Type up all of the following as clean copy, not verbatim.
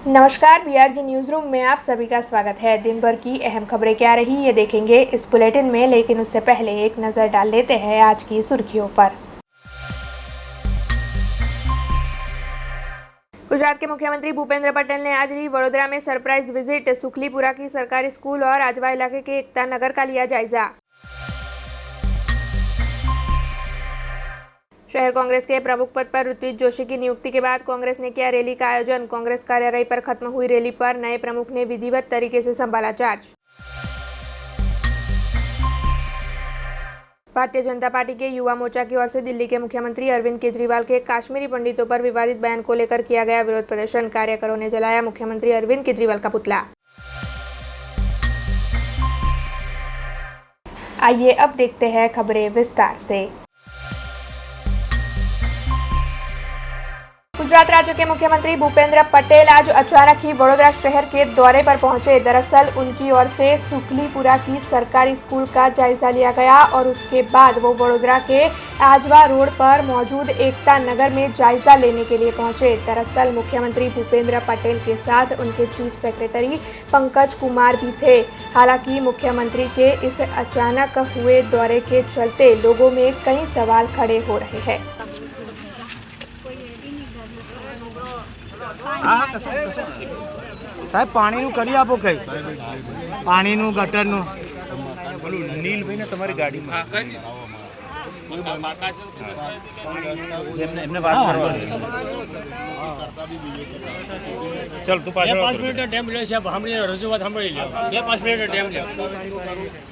नमस्कार, BRG news room में आप सभी का स्वागत है। दिन भर की अहम खबरें क्या रही ये देखेंगे इस बुलेटिन में, लेकिन उससे पहले एक नजर डाल लेते हैं आज की सुर्खियों पर। गुजरात के मुख्यमंत्री भूपेंद्र पटेल ने आज वडोदरा में सरप्राइज विजिट सुखलीपुरा की सरकारी स्कूल और आजवा इलाके के एकता नगर का लिया जायजा। शहर कांग्रेस के प्रमुख पद पर ऋत्विज जोशी की नियुक्ति के बाद कांग्रेस ने किया रैली का आयोजन। कांग्रेस कार्यालय पर खत्म हुई रैली पर नए प्रमुख ने विधिवत तरीके से संभाला चार्ज। भारतीय जनता पार्टी के युवा मोर्चा की ओर से दिल्ली के मुख्यमंत्री अरविंद केजरीवाल के कश्मीरी पंडितों पर विवादित बयान को लेकर किया गया विरोध प्रदर्शन। कार्यकरों ने जलाया मुख्यमंत्री अरविंद केजरीवाल का पुतला। आइए अब देखते हैं खबरें विस्तार से। गुजरात राज्य के मुख्यमंत्री भूपेंद्र पटेल आज अचानक ही वडोदरा शहर के दौरे पर पहुंचे। दरअसल उनकी ओर से सुखलीपुरा की सरकारी स्कूल का जायजा लिया गया और उसके बाद वो वडोदरा के आजवा रोड पर मौजूद एकता नगर में जायजा लेने के लिए पहुंचे। दरअसल मुख्यमंत्री भूपेंद्र पटेल के साथ उनके चीफ सेक्रेटरी पंकज कुमार भी थे। हालांकि मुख्यमंत्री के इस अचानक हुए दौरे के चलते लोगों में कई सवाल खड़े हो रहे हैं। साहब पाणीનું કરી આપો કઈ પાણીનું ગટરનું નીલભાઈ ને તમારી ગાડીમાં એમને વાત કરવાની ચલ તું પાછળ 5 મિનિટ ટાઈમ લે છે સાંભળી રજૂઆત સાંભળી લ્યો 2-5 મિનિટ ટાઈમ લે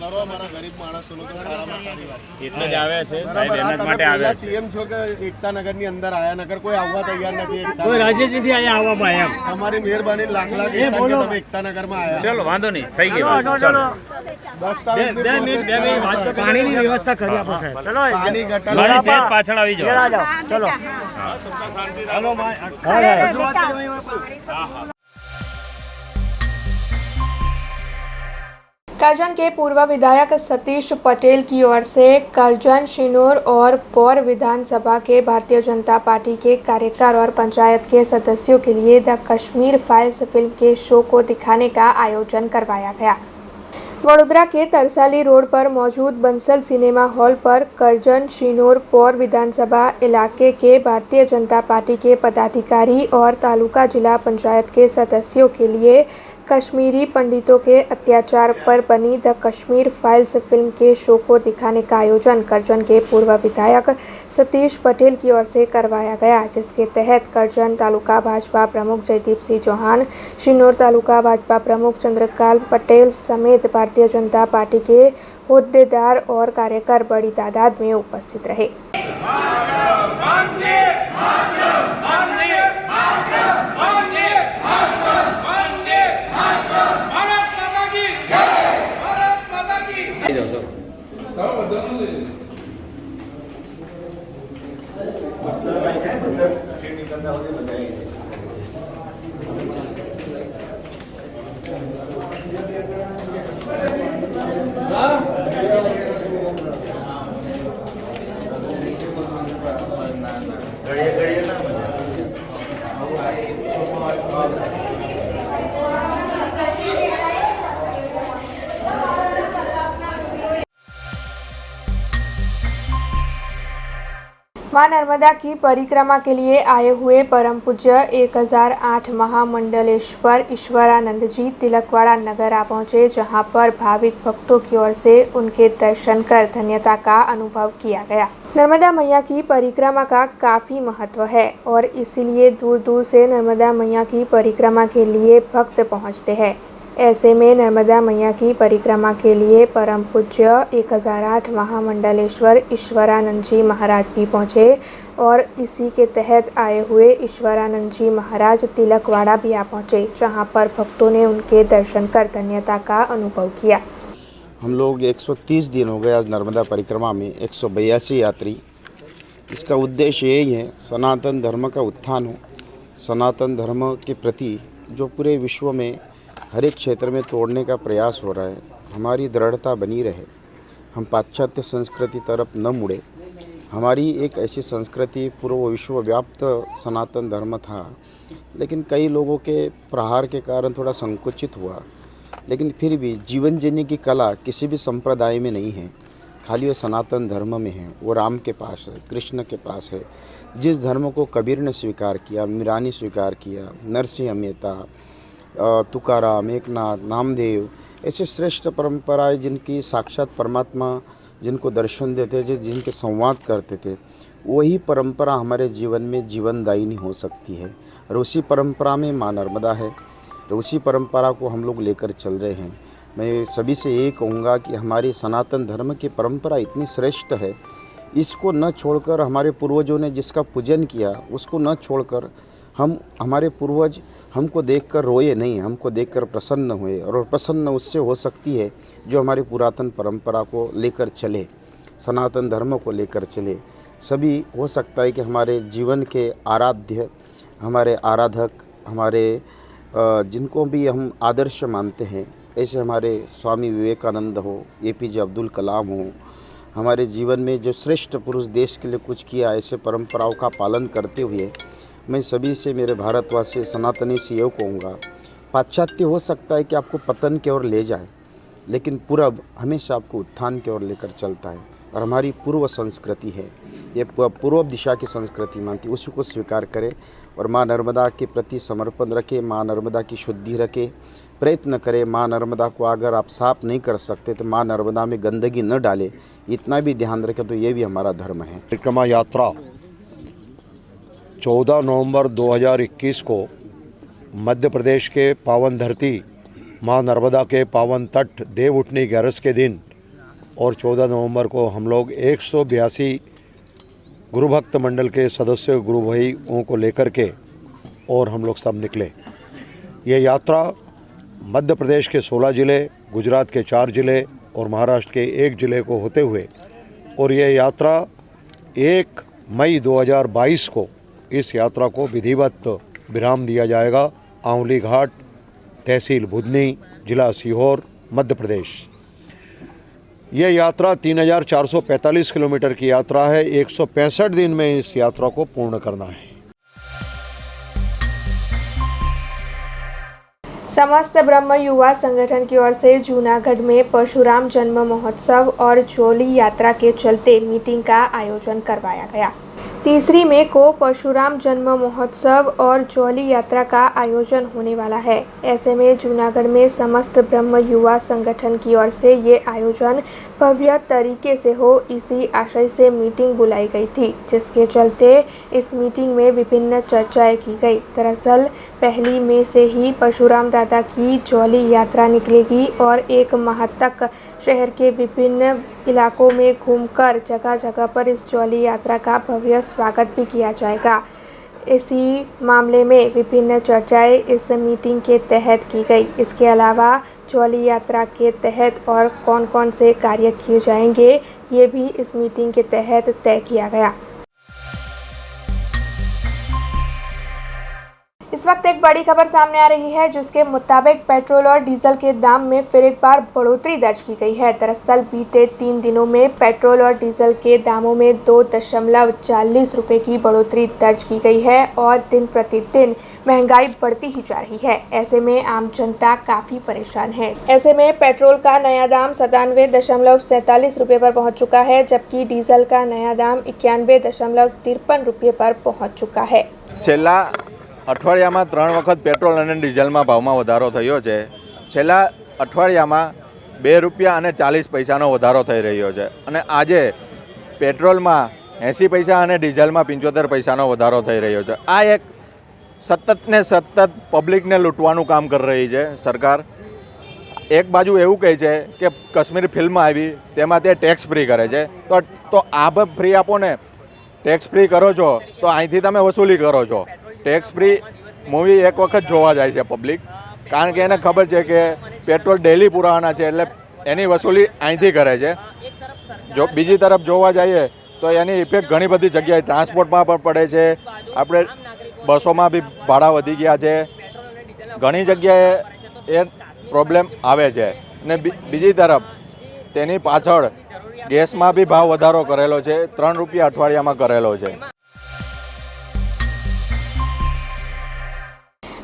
કરો મારા ગરીબ માણસોનો તો સારામાં સારી વાત એટલે જ આવે છે સાહેબ એના માટે આવે સીએમ છો કે એકતા નગરની અંદર આયા નગર કોઈ આવવા તૈયાર નથી કોઈ રાજ્યથી આયા આવવા માં એમ તમારી મહેરબાની લાખ લાખ એહસાન કે તમે એકતા નગરમાં આયા ચલો વાંધો નહીં થઈ ગયો ચલો દસ્તાવેજ 2 મિનિટ પાણીની વ્યવસ્થા કરી આપો સાહેબ ચલો પાણી ગટર ગાડી સેટ પાછળ આવી જાઓ ચલો હાલો करजन के पूर्व विधायक सतीश पटेल की ओर से करजन, शिनोर और पौर विधानसभा के भारतीय जनता पार्टी के कार्यकर और पंचायत के सदस्यों के लिए द कश्मीर फाइल्स फिल्म के शो को दिखाने का आयोजन करवाया गया। वडोदरा के तरसाली रोड पर मौजूद बंसल सिनेमा हॉल पर करजन, शिनोर, पौर विधानसभा इलाके के भारतीय जनता पार्टी के पदाधिकारी और तालुका जिला पंचायत के सदस्यों के लिए कश्मीरी पंडितों के अत्याचार पर बनी द कश्मीर फाइल्स फिल्म के शो को दिखाने का आयोजन करजन के पूर्व विधायक सतीश पटेल की ओर से करवाया गया, जिसके तहत करजन तालुका भाजपा प्रमुख जयदीप सिंह चौहान, शिनोर तालुका भाजपा प्रमुख चंद्रकाल पटेल समेत भारतीय जनता पार्टी के होद्देदार और कार्यकर बड़ी तादाद में उपस्थित रहे। मां नर्मदा की परिक्रमा के लिए आए हुए परम पूज्य 1008 महामंडलेश्वर ईश्वरानंद जी तिलकवाड़ा नगर आ पहुंचे, जहां पर भाविक भक्तों की ओर से उनके दर्शन कर धन्यता का अनुभव किया गया। नर्मदा मैया की परिक्रमा का काफ़ी महत्व है और इसीलिए दूर दूर से नर्मदा मैया की परिक्रमा के लिए भक्त पहुंचते हैं। ऐसे में नर्मदा मैया की परिक्रमा के लिए परम पूज्य 1008 महामंडलेश्वर ईश्वरानंद जी महाराज भी पहुँचे और इसी के तहत आए हुए ईश्वरानंद जी महाराज तिलकवाड़ा भी आ पहुँचे, जहां पर भक्तों ने उनके दर्शन कर धन्यता का अनुभव किया। हम लोग 130 दिन हो गए आज नर्मदा परिक्रमा में, 182 यात्री। इसका उद्देश्य यही है सनातन धर्म का उत्थान हो, सनातन धर्म के प्रति जो पूरे विश्व में हर एक क्षेत्र में तोड़ने का प्रयास हो रहा है, हमारी दृढ़ता बनी रहे, हम पाश्चात्य संस्कृति तरफ न मुड़े, हमारी एक ऐसी संस्कृति पूर्व विश्वव्याप्त सनातन धर्म था, लेकिन कई लोगों के प्रहार के कारण थोड़ा संकुचित हुआ। लेकिन फिर भी जीवन जीने की कला किसी भी संप्रदाय में नहीं है, खाली वो सनातन धर्म में है। वो राम के पास है, कृष्ण के पास है। जिस धर्म को कबीर ने स्वीकार किया, मीरा ने स्वीकार किया, नरसिंह मेहता, तुकाराम, एकनाथ, नामदेव, ऐसे श्रेष्ठ परंपराएं जिनकी साक्षात परमात्मा जिनको दर्शन देते थे, जिनके संवाद करते थे, वही परंपरा हमारे जीवन में जीवनदायिनी हो सकती है। और उसी परंपरा में माँ नर्मदा है, और उसी परंपरा को हम लोग लेकर चल रहे हैं। मैं सभी से ये कहूँगा कि हमारी सनातन धर्म की परंपरा इतनी श्रेष्ठ है, इसको न छोड़कर, हमारे पूर्वजों ने जिसका पूजन किया उसको न छोड़कर, हमारे पूर्वज हमको देखकर रोए नहीं, हमको देखकर प्रसन्न हुए। और प्रसन्न उससे हो सकती है जो हमारी पुरातन परंपरा को लेकर चले, सनातन धर्म को लेकर चले। सभी हो सकता है कि हमारे जीवन के आराध्य, हमारे आराधक, हमारे जिनको भी हम आदर्श मानते हैं, ऐसे हमारे स्वामी विवेकानंद हो, APJ अब्दुल कलाम हो, हमारे जीवन में जो श्रेष्ठ पुरुष देश के लिए कुछ किया, ऐसे परंपराओं का पालन करते हुए मैं सभी से, मेरे भारतवासी सनातनी से ये कहूँगा, पाश्चात्य हो सकता है कि आपको पतन की ओर ले जाए, लेकिन पूरब हमेशा आपको उत्थान की ओर लेकर चलता है। और हमारी पूर्व संस्कृति है, ये पूर्व दिशा की संस्कृति मानती, उसी को स्वीकार करें और माँ नर्मदा के प्रति समर्पण रखें, माँ नर्मदा की शुद्धि रखें, प्रयत्न करें। माँ नर्मदा को अगर आप साफ नहीं कर सकते तो माँ नर्मदा में गंदगी न डालें, इतना भी ध्यान रखें, तो ये भी हमारा धर्म है। परिक्रमा यात्रा 14 नवंबर 2021 को मध्य प्रदेश के पावन धरती माँ नर्मदा के पावन तट देव उठनी ग्यारस के दिन और 14 नवंबर को हम लोग 182 गुरु भक्त मंडल के सदस्य गुरु भाइयों को लेकर के और हम लोग सब निकले। ये यात्रा मध्य प्रदेश के 16 ज़िले, गुजरात के 4 ज़िले और महाराष्ट्र के 1 ज़िले को होते हुए, और ये यात्रा 1 मई 2022 को इस यात्रा को विधिवत विराम दिया जाएगा। आंवली घाट, तहसील बुधनी, जिला सीहोर, मध्य प्रदेश। ये यात्रा 3445 किलोमीटर की यात्रा है। 165 दिन में इस यात्रा को पूर्ण करना है। समस्त ब्रह्म युवा संगठन की ओर से जूनागढ़ में परशुराम जन्म महोत्सव और जोली यात्रा के चलते मीटिंग का आयोजन करवाया गया। 3 मई को परशुराम जन्म महोत्सव और जोली यात्रा का आयोजन होने वाला है। ऐसे में जूनागढ़ में समस्त ब्रह्म युवा संगठन की ओर से ये आयोजन भव्य तरीके से हो, इसी आशय से मीटिंग बुलाई गई थी, जिसके चलते इस मीटिंग में विभिन्न चर्चाएं की गई। दरअसल 1 मई से ही परशुराम दादा की जोली यात्रा निकलेगी और 1 माह तक शहर के विभिन्न इलाकों में घूमकर जगह जगह पर इस जोली यात्रा का भव्य स्वागत भी किया जाएगा। इसी मामले में विभिन्न चर्चाएं इस मीटिंग के तहत की गई। इसके अलावा जोली यात्रा के तहत और कौन कौन से कार्य किए जाएंगे, ये भी इस मीटिंग के तहत तय किया गया। इस वक्त एक बड़ी खबर सामने आ रही है, जिसके मुताबिक पेट्रोल और डीजल के दाम में फिर एक बार बढ़ोतरी दर्ज की गई है। दरअसल बीते 3 दिनों में पेट्रोल और डीजल के दामों में 2.40 रुपये की बढ़ोतरी दर्ज की गई है और दिन प्रतिदिन महंगाई बढ़ती ही जा रही है। ऐसे में आम जनता काफ़ी परेशान है। ऐसे में पेट्रोल का नया दाम 97.47 रुपये पर पहुँच चुका है, जबकि डीजल का नया दाम 91.53 रुपये पर पहुँच चुका है। છેલ્લા અઠવાડિયામાં 3 વખત પેટ્રોલ અને ડીઝલમાં ભાવમાં વધારો થયો છે। છેલ્લા અઠવાડિયામાં 2 રૂપિયા અને 40 પૈસાનો વધારો થઈ રહ્યો છે અને આજે પેટ્રોલમાં 80 પૈસા અને ડીઝલમાં 75 પૈસાનો વધારો થઈ રહ્યો છે। આ એક સતત ને સતત પબ્લિકને લૂંટવાનું કામ કરી રહી છે સરકાર। એક બાજુ એવું કહે છે કે કાશ્મીર ફિલ્મ આવી તેમાં તે ટેક્સ ફ્રી કરે છે, તો આ ફ્રી આપો ને, ટેક્સ ફ્રી કરો છો તો અહીંથી તમે વસૂલી કરો છો। ટેક્સ ફ્રી મૂવી એક વખત જોવા જાય છે પબ્લિક, કારણ કે એને ખબર છે કે પેટ્રોલ ડેલી પુરાવાના છે, એટલે એની વસૂલી અહીંથી કરે છે। જો બીજી તરફ જોવા જઈએ તો એની ઇફેક્ટ ઘણી બધી જગ્યાએ ટ્રાન્સપોર્ટમાં પણ પડે છે। આપણે બસોમાં બી ભાડા વધી ગયા છે, ઘણી જગ્યાએ એ પ્રોબ્લેમ આવે છે। અને બીજી તરફ તેની પાછળ ગેસમાં બી ભાવ વધારો કરેલો છે, 3 રૂપિયા અઠવાડિયામાં કરેલો છે।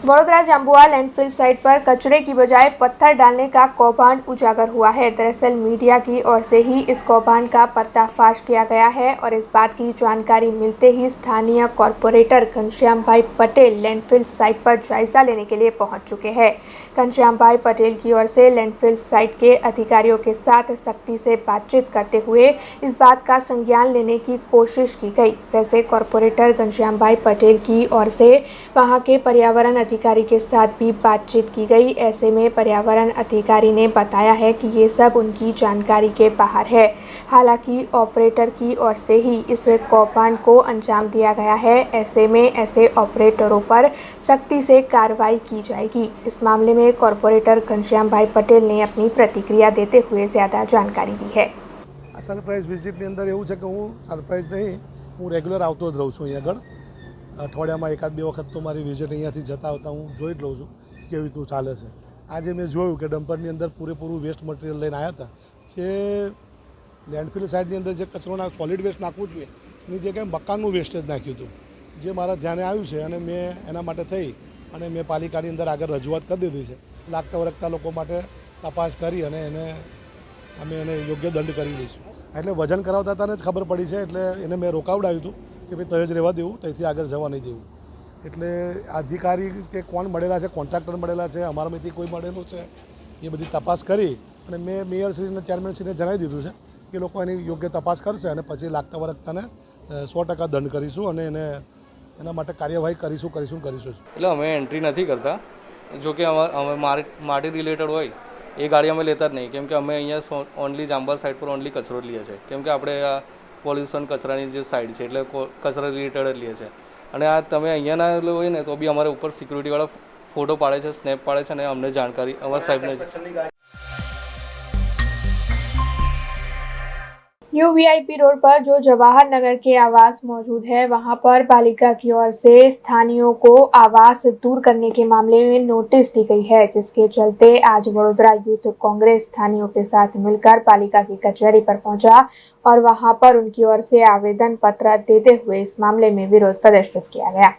वडोदरा जाम्बुआ लैंडफिल साइट पर कचरे की बजाय पत्थर डालने का कौभांड उजागर हुआ है। दरअसल मीडिया की ओर से ही इस कौभांड का पर्दाफाश किया गया है और इस बात की जानकारी मिलते ही स्थानीय कॉरपोरेटर घनश्याम भाई पटेल लैंडफिल साइट पर जायजा लेने के लिए पहुंच चुके हैं। घनश्याम भाई पटेल की ओर से लैंडफिल साइट के अधिकारियों के साथ सख्ती से बातचीत करते हुए इस बात का संज्ञान लेने की कोशिश की गई। वैसे कॉरपोरेटर घनश्याम भाई पटेल की ओर से वहां के पर्यावरण अधिकारी के साथ भी बातचीत की गई। ऐसे में पर्यावरण अधिकारी ने बताया है कि ये सब उनकी जानकारी के बाहर है। हालांकि ऑपरेटर की ओर से ही इस कौभांड को अंजाम दिया गया है। ऐसे में ऐसे ऑपरेटरों पर सख्ती से कार्रवाई की जाएगी। इस मामले में कॉरपोरेटर घनश्याम भाई पटेल ने अपनी प्रतिक्रिया देते हुए ज़्यादा जानकारी दी है। सरप्राइज विजिटની અંદર એવું છે કે હું સરપ્રાઇઝ નહીં, હું રેગ્યુલર આવતો જ રહું છું અહીંયા આગળ। અઠવાડિયામાં એકાદ બે વખત તો મારી વિઝિટ અહીંયાથી જતા આવતા હું જોઈ જ લઉં છું કેવી રીતનું ચાલે છે। આજે મેં જોયું કે ડમ્પરની અંદર પૂરેપૂરું વેસ્ટ મટીરિયલ લઈને આવ્યા હતા। જે લેન્ડફિલ સાઇડની અંદર જે કચરોના સોલિડ વેસ્ટ નાખવું જોઈએ એની જગ્યાએ મકાનનું વેસ્ટેજ નાખ્યું હતું, જે મારા ધ્યાને આવ્યું છે અને મેં એના માટે થઈ અને મેં પાલિકાની અંદર આગળ રજૂઆત કરી દીધી છે। લાગતા વળગતા લોકો માટે તપાસ કરી અને અમે એને યોગ્ય દંડ કરી દઈશું। એટલે વજન કરાવતા હતા ને જ ખબર પડી છે, એટલે એને મેં રોકાવડાવ્યું હતું કે ભાઈ તય જ રહેવા દેવું, ત્યાંથી આગળ જવા નહીં દેવું। એટલે અધિકારી કે કોણ મળેલા છે, કોન્ટ્રાક્ટર મળેલા છે, અમારામાંથી કોઈ મળેલું છે, એ બધી તપાસ કરી અને મેં મેયરશ્રીને ચેરમેનશ્રીને જણાવી દીધું છે કે લોકો એની યોગ્ય તપાસ કરશે અને પછી લાગતા વળગતાને 100% દંડ કરીશું અને એના માટે કાર્યવાહી કરીશું। એટલે અમે એન્ટ્રી નથી કરતા, જો કે અમે માટી રિલેટેડ હોય એ ગાડી અમે લેતા જ નહીં, કેમ કે અમે અહીંયા ઓનલી જાંબા સાઇડ પર ઓનલી કચરો જ લઈએ છીએ, કેમ કે આપણે આ પોલ્યુશન કચરાની જે સાઇડ છે એટલે કચરા રિલેટેડ જ લઈએ છીએ। અને આ તમે અહીંયાના હોય ને તો બી અમારે ઉપર સિક્યુરિટીવાળા ફોટો પાડે છે, સ્નેપ પાડે છે અને અમને જાણકારી અમારા સાહેબને। न्यू वीआईपी रोड पर जो जवाहर नगर के आवास मौजूद है, वहां पर पालिका की ओर से स्थानीयों को आवास दूर करने के मामले में नोटिस दी गई है, जिसके चलते आज वडोदरा यूथ कांग्रेस स्थानीयों के साथ मिलकर पालिका की कचहरी पर पहुंचा और वहां पर उनकी ओर से आवेदन पत्र देते हुए इस मामले में विरोध प्रदर्शित किया गया।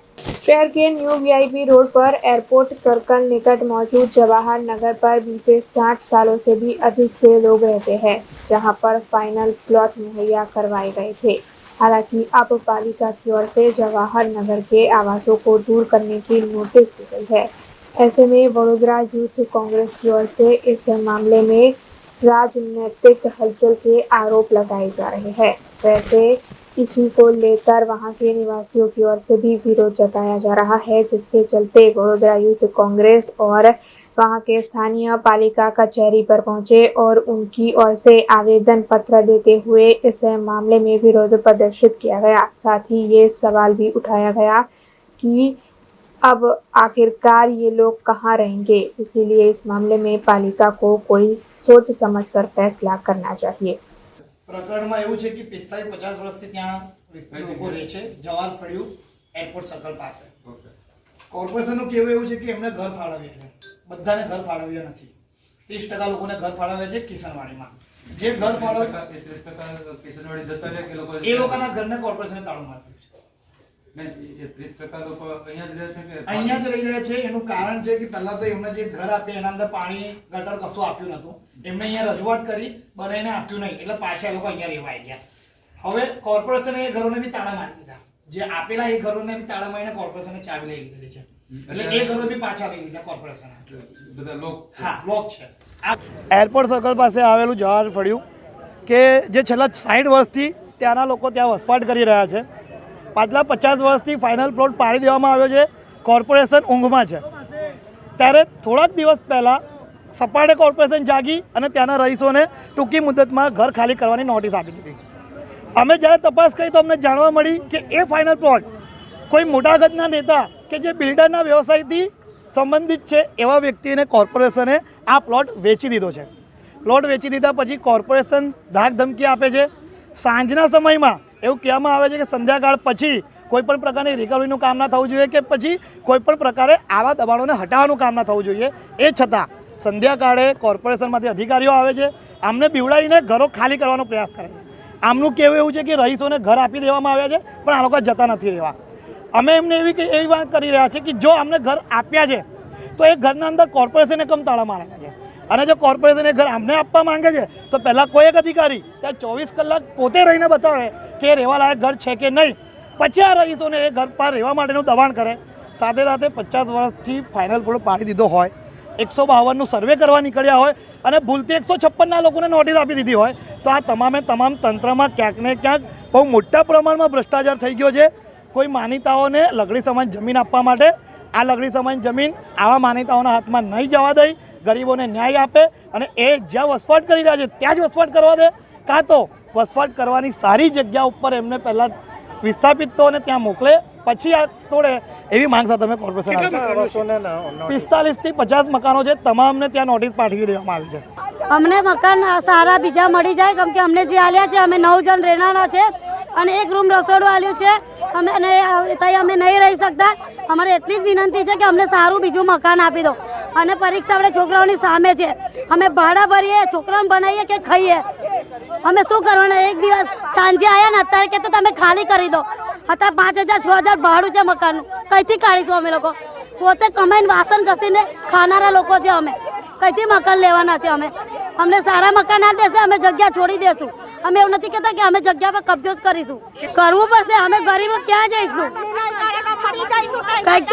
शहर के न्यू वीआईपी रोड पर एयरपोर्ट सर्कल निकट मौजूद जवाहर नगर पर बीते 60 सालों से भी अधिक से लोग रहते हैं, जहां पर फाइनल प्लॉट मुहैया करवाए गए थे। हालांकि अब पालिका की ओर से जवाहर नगर के आवासों को दूर करने की नोटिस दी गई है। ऐसे में वडोदरा यूथ कांग्रेस की ओर से इस मामले में राजनीतिक हलचल के आरोप लगाए जा रहे हैं। वैसे इसी को लेकर वहां के निवासियों की ओर से भी विरोध जताया जा रहा है, जिसके चलते वडोदरा यूथ कांग्रेस और वहां के स्थानीय पालिका कचहरी पर पहुंचे और उनकी ओर से आवेदन पत्र देते हुए इस मामले में विरोध प्रदर्शित किया गया। साथ ही ये सवाल भी उठाया गया कि अब आखिरकार ये लोग कहाँ रहेंगे, इसीलिए इस मामले में पालिका को कोई सोच समझकर फैसला करना चाहिए। પ્રકરણમાં એવું છે કે 45-50 વર્ષથી ત્યાં લોકો રહે છે જવાહર ફળિયું એરપોર્ટ સર્કલ પાસે। કોર્પોરેશનનું કહેવું એવું છે કે એમને ઘર ફાળવ્યા છે, બધાને ઘર ફાળવ્યા નથી। 30% લોકોને ઘર ફાળવ્યા છે કિશનવાડીમાં। જે ઘર ફાળવ્યા એ લોકોના ઘરને કોર્પોરેશને તાળું માર્યું છે। અહીંયા જ રહી રહ્યા છે। એનું કારણ છે કે પહેલા તો એમને જે ઘર આપ્યા એના અંદર પાણી ગટર કશું આપ્યું નતું, એમને અહીંયા રજૂઆત કરી બનાવીને આપ્યું નહીં, એટલે પાછા એ લોકો અહીંયા રહેવા આવી ગયા। હવે કોર્પોરેશને એ ઘરોને બી તાળા મારી દીધા, જે આપેલા એ ઘરોને બી તાળા મારીને કોર્પોરેશને ચાવી લઈ લીધેલી છે, એટલે એ ઘરો બી પાછા લઈ લીધા કોર્પોરેશને। બધા લોક, હા લોક છે। એરપોર્ટ સર્કલ પાસે આવેલું જવાહર ફળિયું કે જે છેલ્લા 60 વર્ષથી ત્યાંના લોકો ત્યાં વસવાટ કરી રહ્યા છે। પાછલા 50 વર્ષથી ફાઇનલ પ્લોટ પાડી દેવામાં આવ્યો છે, કોર્પોરેશન ઊંઘમાં છે। ત્યારે થોડાક દિવસ પહેલાં સપાટે કોર્પોરેશન જાગી અને ત્યાંના રહીશોને ટૂંકી મુદતમાં ઘર ખાલી કરવાની નોટિસ આપી દીધી। અમે જ્યારે તપાસ કરી તો અમને જાણવા મળી કે એ ફાઇનલ પ્લોટ કોઈ મોટા ગજના નેતા કે જે બિલ્ડરના વ્યવસાયથી સંબંધિત છે એવા વ્યક્તિને કોર્પોરેશને આ પ્લોટ વેચી દીધો છે। પ્લોટ વેચી દીધા પછી કોર્પોરેશન ધાક ધમકી આપે છે। સાંજના સમયમાં એવું કહેવામાં આવે છે કે સંધ્યાકાળ પછી કોઈપણ પ્રકારની રિકવરીનું કામ ના થવું જોઈએ કે પછી કોઈપણ પ્રકારે આવા દબાણોને હટાવવાનું કામ ના થવું જોઈએ। એ છતાં સંધ્યાકાળે કોર્પોરેશનમાંથી અધિકારીઓ આવે છે આમને બીવડાવીને ઘરો ખાલી કરવાનો પ્રયાસ કરે છે. આમનું કહેવું એવું છે કે રહીશોને ઘર આપી દેવામાં આવ્યા છે પણ આ લોકો જતા નથી રહેવા. અમે એમને એવી વાત કરી રહ્યા છીએ કે જો અમને ઘર આપ્યા છે તો એ ઘરના અંદર કોર્પોરેશને કમ તાળા મારેલા છે, અને જો કોર્પોરેશન એ ઘર અમને આપવા માંગે છે તો પહેલાં કોઈ એક અધિકારી ત્યાં 24 કલાક પોતે રહીને બતાવે કે એ રહેવાલાયક ઘર છે કે નહીં, પછી આ રહીશોને એ ઘર પર રહેવા માટેનું દબાણ કરે. સાથે સાથે 50 વર્ષથી ફાઇનલ પ્લોટ પાડી દીધો હોય, 152નું સર્વે કરવા નીકળ્યા હોય અને ભૂલથી 156ના લોકોને નોટિસ આપી દીધી હોય, તો આ તમામે તમામ તંત્રમાં ક્યાંક ને ક્યાંક બહુ મોટા પ્રમાણમાં ભ્રષ્ટાચાર થઈ ગયો છે. કોઈ માનીતાઓને લગડી સમાન જમીન આપવા માટે આ લગડી સમાન જમીન આવા માનીતાઓના હાથમાં નહીં જવા દઈ, ગરીબોને ન્યાય આપે અને એ જ્યાં વસવાટ કરી રહ્યા છે ત્યાં જ વસવાટ કરવા દે, કાં તો વસવાટ કરવાની સારી જગ્યા ઉપર એમને પહેલાં વિસ્થાપિત તો અને ત્યાં મોકલે, પછી આ તોડે, એવી માંગ સાથે અમે કોર્પોરેશન 45 થી 50 મકાનો છે, તમામને ત્યાં નોટિસ પાઠવી દેવામાં આવી છે. અમને મકાન સારા બીજા મળી જાય, કેમ કે અમને જે આલ્યા છે અમે 9 જણ રહેવાના છે અને એક રૂમ રસોડું આલ્યું છે. અમે ત્યાં અમે નહીં રહી શકતા. અમારે એટલી જ વિનંતી છે કે અમને સારું બીજું મકાન આપી દો. અને પરીક્ષા આપણે છોકરાઓની સામે છે, અમે ભાડા ભરીએ, છોકરાઓને બનાવીએ કે ખાઈએ, અમે શું કરવાના? એક દિવસ સાંજે આવ્યા ને અત્યારે કે તમે ખાલી કરી દો. અત્યારે 5000 6000 ભાડું છે મકાનનું, કઈથી કાઢીશું અમે લોકો? પોતે કમાઈને વાસણ ઘસીને ખાનારા લોકો છે અમે, કઈથી મકાન લેવાના છે અમે? અમને સારા મકાન આ દેશે અમે જગ્યા છોડી દેશું. અમે એવું નથી કહેતા કે અમે જગ્યા પર કબજો જ કરીશું, કરવું પડશે. અમે ગરીબો ક્યાં જઈશું? કંઈક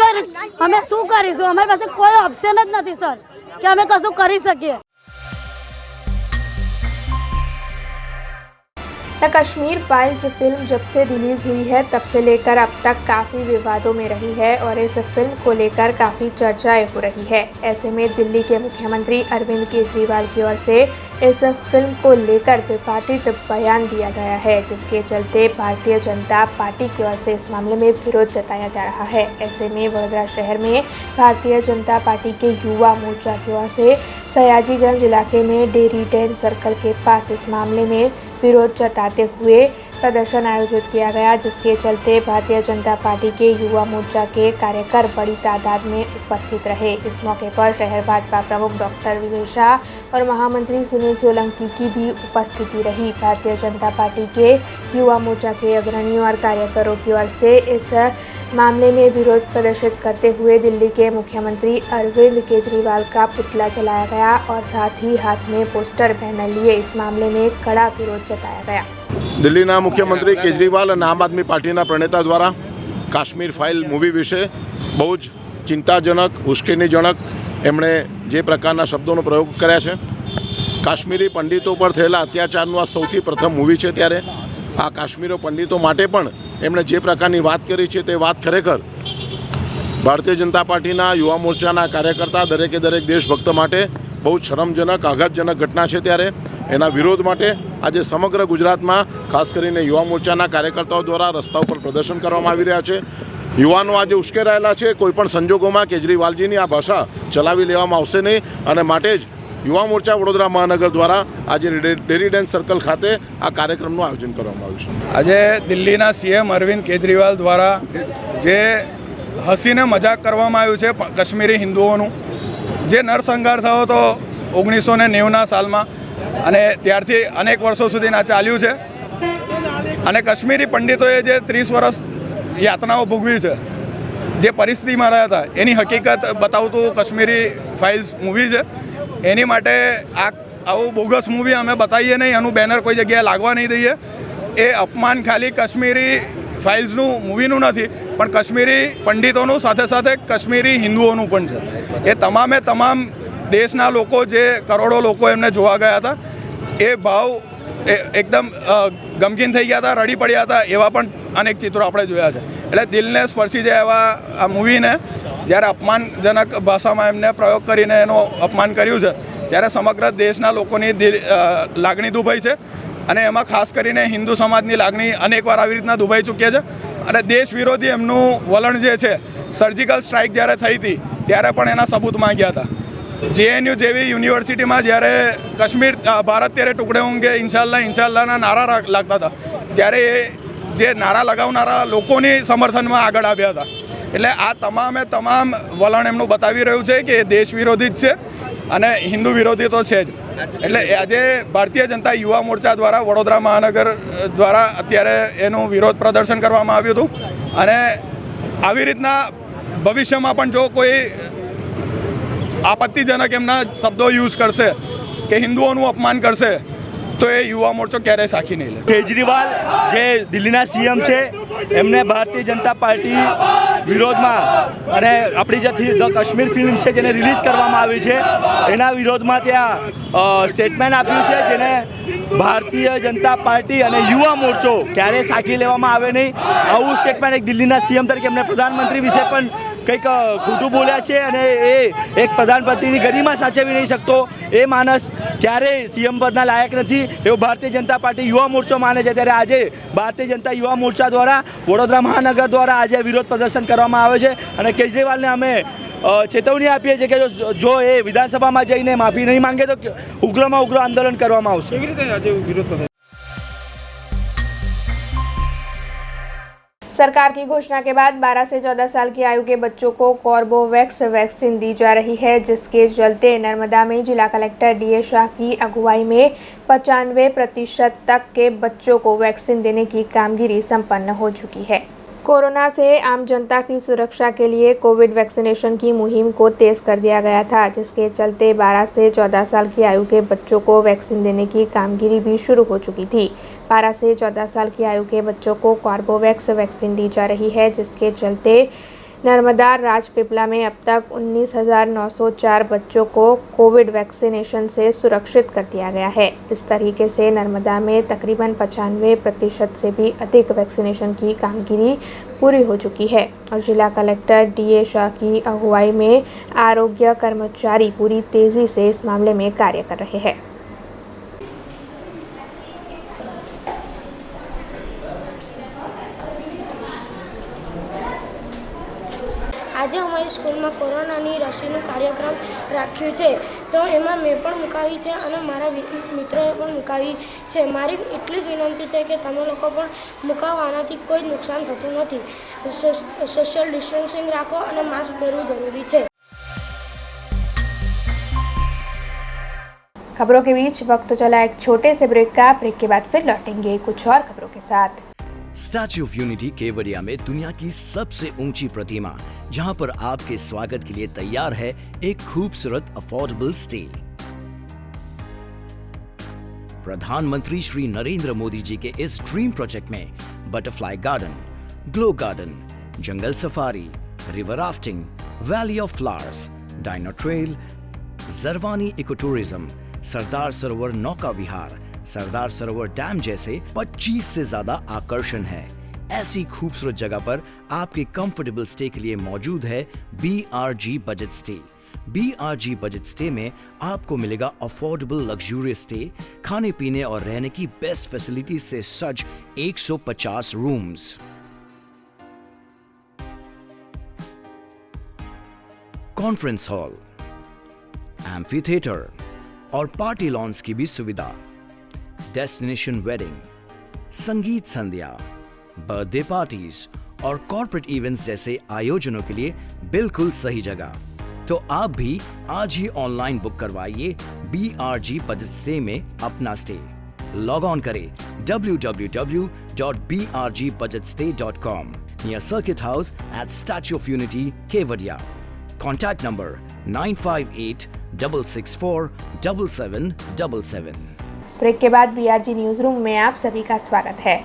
અમે શું કરીશું? અમારી પાસે કોઈ ઓપ્શન જ નથી સર કે અમે કશું કરી શકીએ. कश्मीर फाइल्स फिल्म जब से रिलीज हुई है तब से लेकर अब तक काफ़ी विवादों में रही है और इस फिल्म को लेकर काफ़ी चर्चाएं हो रही है. ऐसे में दिल्ली के मुख्यमंत्री अरविंद केजरीवाल की ओर से इस फिल्म को लेकर विवादित बयान दिया गया है, जिसके चलते भारतीय जनता पार्टी की ओर से इस मामले में विरोध जताया जा रहा है. ऐसे में वडोदरा शहर में भारतीय जनता पार्टी के युवा मोर्चा की ओर से सयाजीगंज इलाके में डेरी डैन सर्कल के पास इस मामले में विरोध जताते हुए प्रदर्शन आयोजित किया गया, जिसके चलते भारतीय जनता पार्टी के युवा मोर्चा के कार्यकर बड़ी तादाद में उपस्थित रहे. इस मौके पर शहर भाजपा प्रमुख डॉक्टर विजय शाह और महामंत्री सुनील सोलंकी की भी उपस्थिति रही. भारतीय जनता पार्टी के युवा मोर्चा के अग्रणियों और कार्यकरों की ओर से इस मामले में विरोध प्रदर्शित करते हुए दिल्ली के मुख्यमंत्री अरविंद केजरीवाल का पुतला जलाया गया और साथ ही हाथ में पोस्टर बैनर लिए इस मामले में कड़ा विरोध जताया गया. દિલ્હીના મુખ્યમંત્રી કેજરીવાલ અને આમ આદમી પાર્ટીના પ્રણેતા દ્વારા કાશ્મીર ફાઇલ મૂવી વિશે બહુ જ ચિંતાજનક, ઉશ્કેરણીજનક એમણે જે પ્રકારના શબ્દોનો પ્રયોગ કર્યા છે. કાશ્મીરી પંડિતો પર થયેલા અત્યાચારનું આ સૌથી પ્રથમ મૂવી છે, ત્યારે આ કાશ્મીરો પંડિતો માટે પણ એમણે જે પ્રકારની વાત કરી છે તે વાત ખરેખર ભારતીય જનતા પાર્ટીના યુવા મોરચાના કાર્યકર્તા દરેકે દરેક દેશભક્ત માટે બહુ શરમજનક, આઘાતજનક ઘટના છે. ત્યારે એના વિરોધ માટે આજે સમગ્ર ગુજરાતમાં ખાસ કરીને યુવા મોરચાના કાર્યકર્તાઓ દ્વારા રસ્તા ઉપર પ્રદર્શન કરવામાં આવી રહ્યા છે. યુવાનો આજે ઉશ્કેરાયેલા છે. કોઈપણ સંજોગોમાં કેજરીવાલજીની આ ભાષા ચલાવી લેવામાં આવશે નહીં અને માટે જ યુવા મોરચા વડોદરા મહાનગર દ્વારા આજે ડેરી ડેન સર્કલ ખાતે આ કાર્યક્રમનું આયોજન કરવામાં આવ્યું છે. આજે દિલ્હીના સીએમ અરવિંદ કેજરીવાલ દ્વારા જે હસીને મજાક કરવામાં આવ્યું છે કાશ્મીરી હિન્દુઓનું, જે નરસંહાર થયો હતો 1990ના સાલમાં અને ત્યારથી અનેક વર્ષો સુધી આ ચાલ્યું છે. અને કાશ્મીરી પંડિતોએ જે 30 વર્ષ યાતનાઓ ભોગવી છે, જે પરિસ્થિતિમાં રહ્યા હતા, એની હકીકત બતાવતું કાશ્મીરી ફાઇલ્સ મૂવી છે. એની માટે આવું બોગસ મૂવી અમે બતાવીએ નહીં, એનું બેનર કોઈ જગ્યાએ લાગવા નહીં દઈએ. એ અપમાન ખાલી કાશ્મીરી ફાઇલ્સનું મૂવીનું નથી, પણ કાશ્મીરી પંડિતોનું સાથે સાથે કાશ્મીરી હિન્દુઓનું પણ છે. એ તમામે તમામ દેશના લોકો, જે કરોડો લોકો એમને જોવા ગયા હતા, એ ભાવ એકદમ ગમગીન થઈ ગયા હતા, રડી પડ્યા હતા. એવા પણ અનેક ચિત્રો આપણે જોયા છે. એટલે દિલને સ્પર્શી જાય એવા આ મૂવીને જ્યારે અપમાનજનક ભાષામાં એમને પ્રયોગ કરીને એનું અપમાન કર્યું છે, ત્યારે સમગ્ર દેશના લોકોની લાગણી દુભાઈ છે. અને એમાં ખાસ કરીને હિન્દુ સમાજની લાગણી અનેકવાર આવી રીતના દુભાઈ ચૂક્યા છે. અને દેશ વિરોધી એમનું વલણ જે છે, સર્જિકલ સ્ટ્રાઇક જ્યારે થઈ હતી ત્યારે પણ એના સબૂત માંગ્યા હતા. JNU જેવી યુનિવર્સિટીમાં જ્યારે કાશ્મીર ભારત ત્યારે ટુકડે હોંગે ઇન્શાલ્લાહ ઇન્શાલ્લાહના નારા લાગતા હતા, ત્યારે એ જે નારા લગાવનારા લોકોની સમર્થનમાં આગળ આવ્યા હતા. એટલે આ તમામે તમામ વલણ એમનું બતાવી રહ્યું છે કે એ દેશ વિરોધી જ છે અને હિન્દુ વિરોધી તો છે જ. એટલે આજે ભારતીય જનતા યુવા મોરચા દ્વારા વડોદરા મહાનગર દ્વારા અત્યારે એનું વિરોધ પ્રદર્શન કરવામાં આવ્યું હતું. અને આવી રીતના ભવિષ્યમાં પણ જો કોઈ આપત્તિજનક એમના શબ્દો યુઝ કરશે કે હિન્દુઓનું અપમાન કરશે તો એ યુવા મોરચો ક્યારેય સાખી નહીં લે. કેજરીવાલ જે દિલ્હીના સીએમ છે એમને ભારતીય જનતા પાર્ટી વિરોધમાં અને આપણી જે ધ કાશ્મીર ફિલ્મ છે જેને રિલીઝ કરવામાં આવી છે એના વિરોધમાં ત્યાં સ્ટેટમેન્ટ આપ્યું છે જેને ભારતીય જનતા પાર્ટી અને યુવા મોરચો ક્યારેય સાખી લેવામાં આવે નહીં. આવું સ્ટેટમેન્ટ એક દિલ્હીના સીએમ તરીકે એમને પ્રધાનમંત્રી વિશે પણ કંઈક ખોટું બોલ્યા છે અને એ એક પ્રધાનમંત્રીની ગરિમા સાચવી નહીં શકતો એ માણસ ક્યારેય સીએમ પદના લાયક નથી એવું ભારતીય જનતા પાર્ટી યુવા મોરચો માને છે. ત્યારે આજે ભારતીય જનતા યુવા મોરચા દ્વારા વડોદરા મહાનગર દ્વારા આજે વિરોધ પ્રદર્શન કરવામાં આવે છે અને કેજરીવાલને અમે ચેતવણી આપીએ છીએ કે જો એ વિધાનસભામાં જઈને માફી નહીં માંગે તો ઉગ્રમાં ઉગ્ર આંદોलन કરવામાં આવશે. કેવી રીતે આજે વિરોધ પ્રદર્શન? सरकार की घोषणा के बाद 12 से 14 साल की आयु के बच्चों को कॉर्बोवैक्स वैक्सीन दी जा रही है, जिसके चलते नर्मदा में जिला कलेक्टर डीए शाह की अगुवाई में 95% तक के बच्चों को वैक्सीन देने की कामगिरी संपन्न हो चुकी है. कोरोना से आम जनता की सुरक्षा के लिए कोविड वैक्सीनेशन की मुहिम को तेज कर दिया गया था, जिसके चलते 12 से 14 साल की आयु के बच्चों को वैक्सीन देने की कामगिरी भी शुरू हो चुकी थी. 12 से 14 साल की आयु के बच्चों को कॉर्बोवैक्स वैक्सीन दी जा रही है, जिसके चलते नर्मदा राजपीपला में अब तक 19,904 बच्चों को कोविड वैक्सीनेशन से सुरक्षित कर दिया गया है. इस तरीके से नर्मदा में तकरीबन 95% से भी अधिक वैक्सीनेशन की कामगिरी पूरी हो चुकी है और जिला कलेक्टर डीए शाह की अगुवाई में आरोग्य कर्मचारी पूरी तेज़ी से इस मामले में कार्य कर रहे हैं. આજે અમારી સ્કૂલમાં કોરોનાની રસીનો કાર્યક્રમ રાખ્યો છે તો એમાં મેં પણ મુકાવી છે અને મારા મિત્રોએ પણ મુકાવી છે. મારી એટલી જ વિનંતી છે કે તમે લોકો પણ મુકાવો, આનાથી કોઈ નુકસાન થતું નથી. સોશિયલ ડિસ્ટન્સિંગ રાખો અને માસ્ક પહેરવું જરૂરી છે. खबरों के बीच वक्त चला एक छोटे से ब्रेक का. ब्रेक के बाद फिर लौटेंगे कुछ और खबरों के साथ. स्टैच्यू ऑफ यूनिटी केवड़िया में दुनिया की सबसे ऊंची प्रतिमा, जहां पर आपके स्वागत के लिए तैयार है एक खूबसूरत अफोर्डेबल स्टे. प्रधानमंत्री श्री नरेंद्र मोदी जी के इस ड्रीम प्रोजेक्ट में butterfly garden, glow garden, jungle safari, river rafting, valley of flowers, dino trail, Jarwani ecotourism, Sardar Sarovar नौका विहार, सरदार सरोवर डैम जैसे 25 से ज्यादा आकर्षण है. ऐसी खूबसूरत जगह पर आपके कंफर्टेबल स्टे के लिए मौजूद है BRG budget stay. BRG budget stay में आपको मिलेगा अफोर्डेबल लग्जूरियस स्टे, खाने पीने और रहने की बेस्ट फैसिलिटी से सज्ज 150 rooms. Conference hall, amphi theatre और पार्टी लॉन्स की भी सुविधा. डेस्टिनेशन वेडिंग, संगीत संध्या, बर्थडे पार्टीज और कॉर्पोरेट इवेंट्स जैसे आयोजनों के लिए बिल्कुल सही जगह. तो आप भी आज ही ऑनलाइन बुक करवाइए BRG बजट स्टे में अपना स्टे. लॉग ऑन करें www.brgbudgetstay.com near Circuit House at Statue of Unity, Kevadia. Contact number 9586647777. Break के बाद BRG न्यूज रूम में आप सभी का स्वागत है.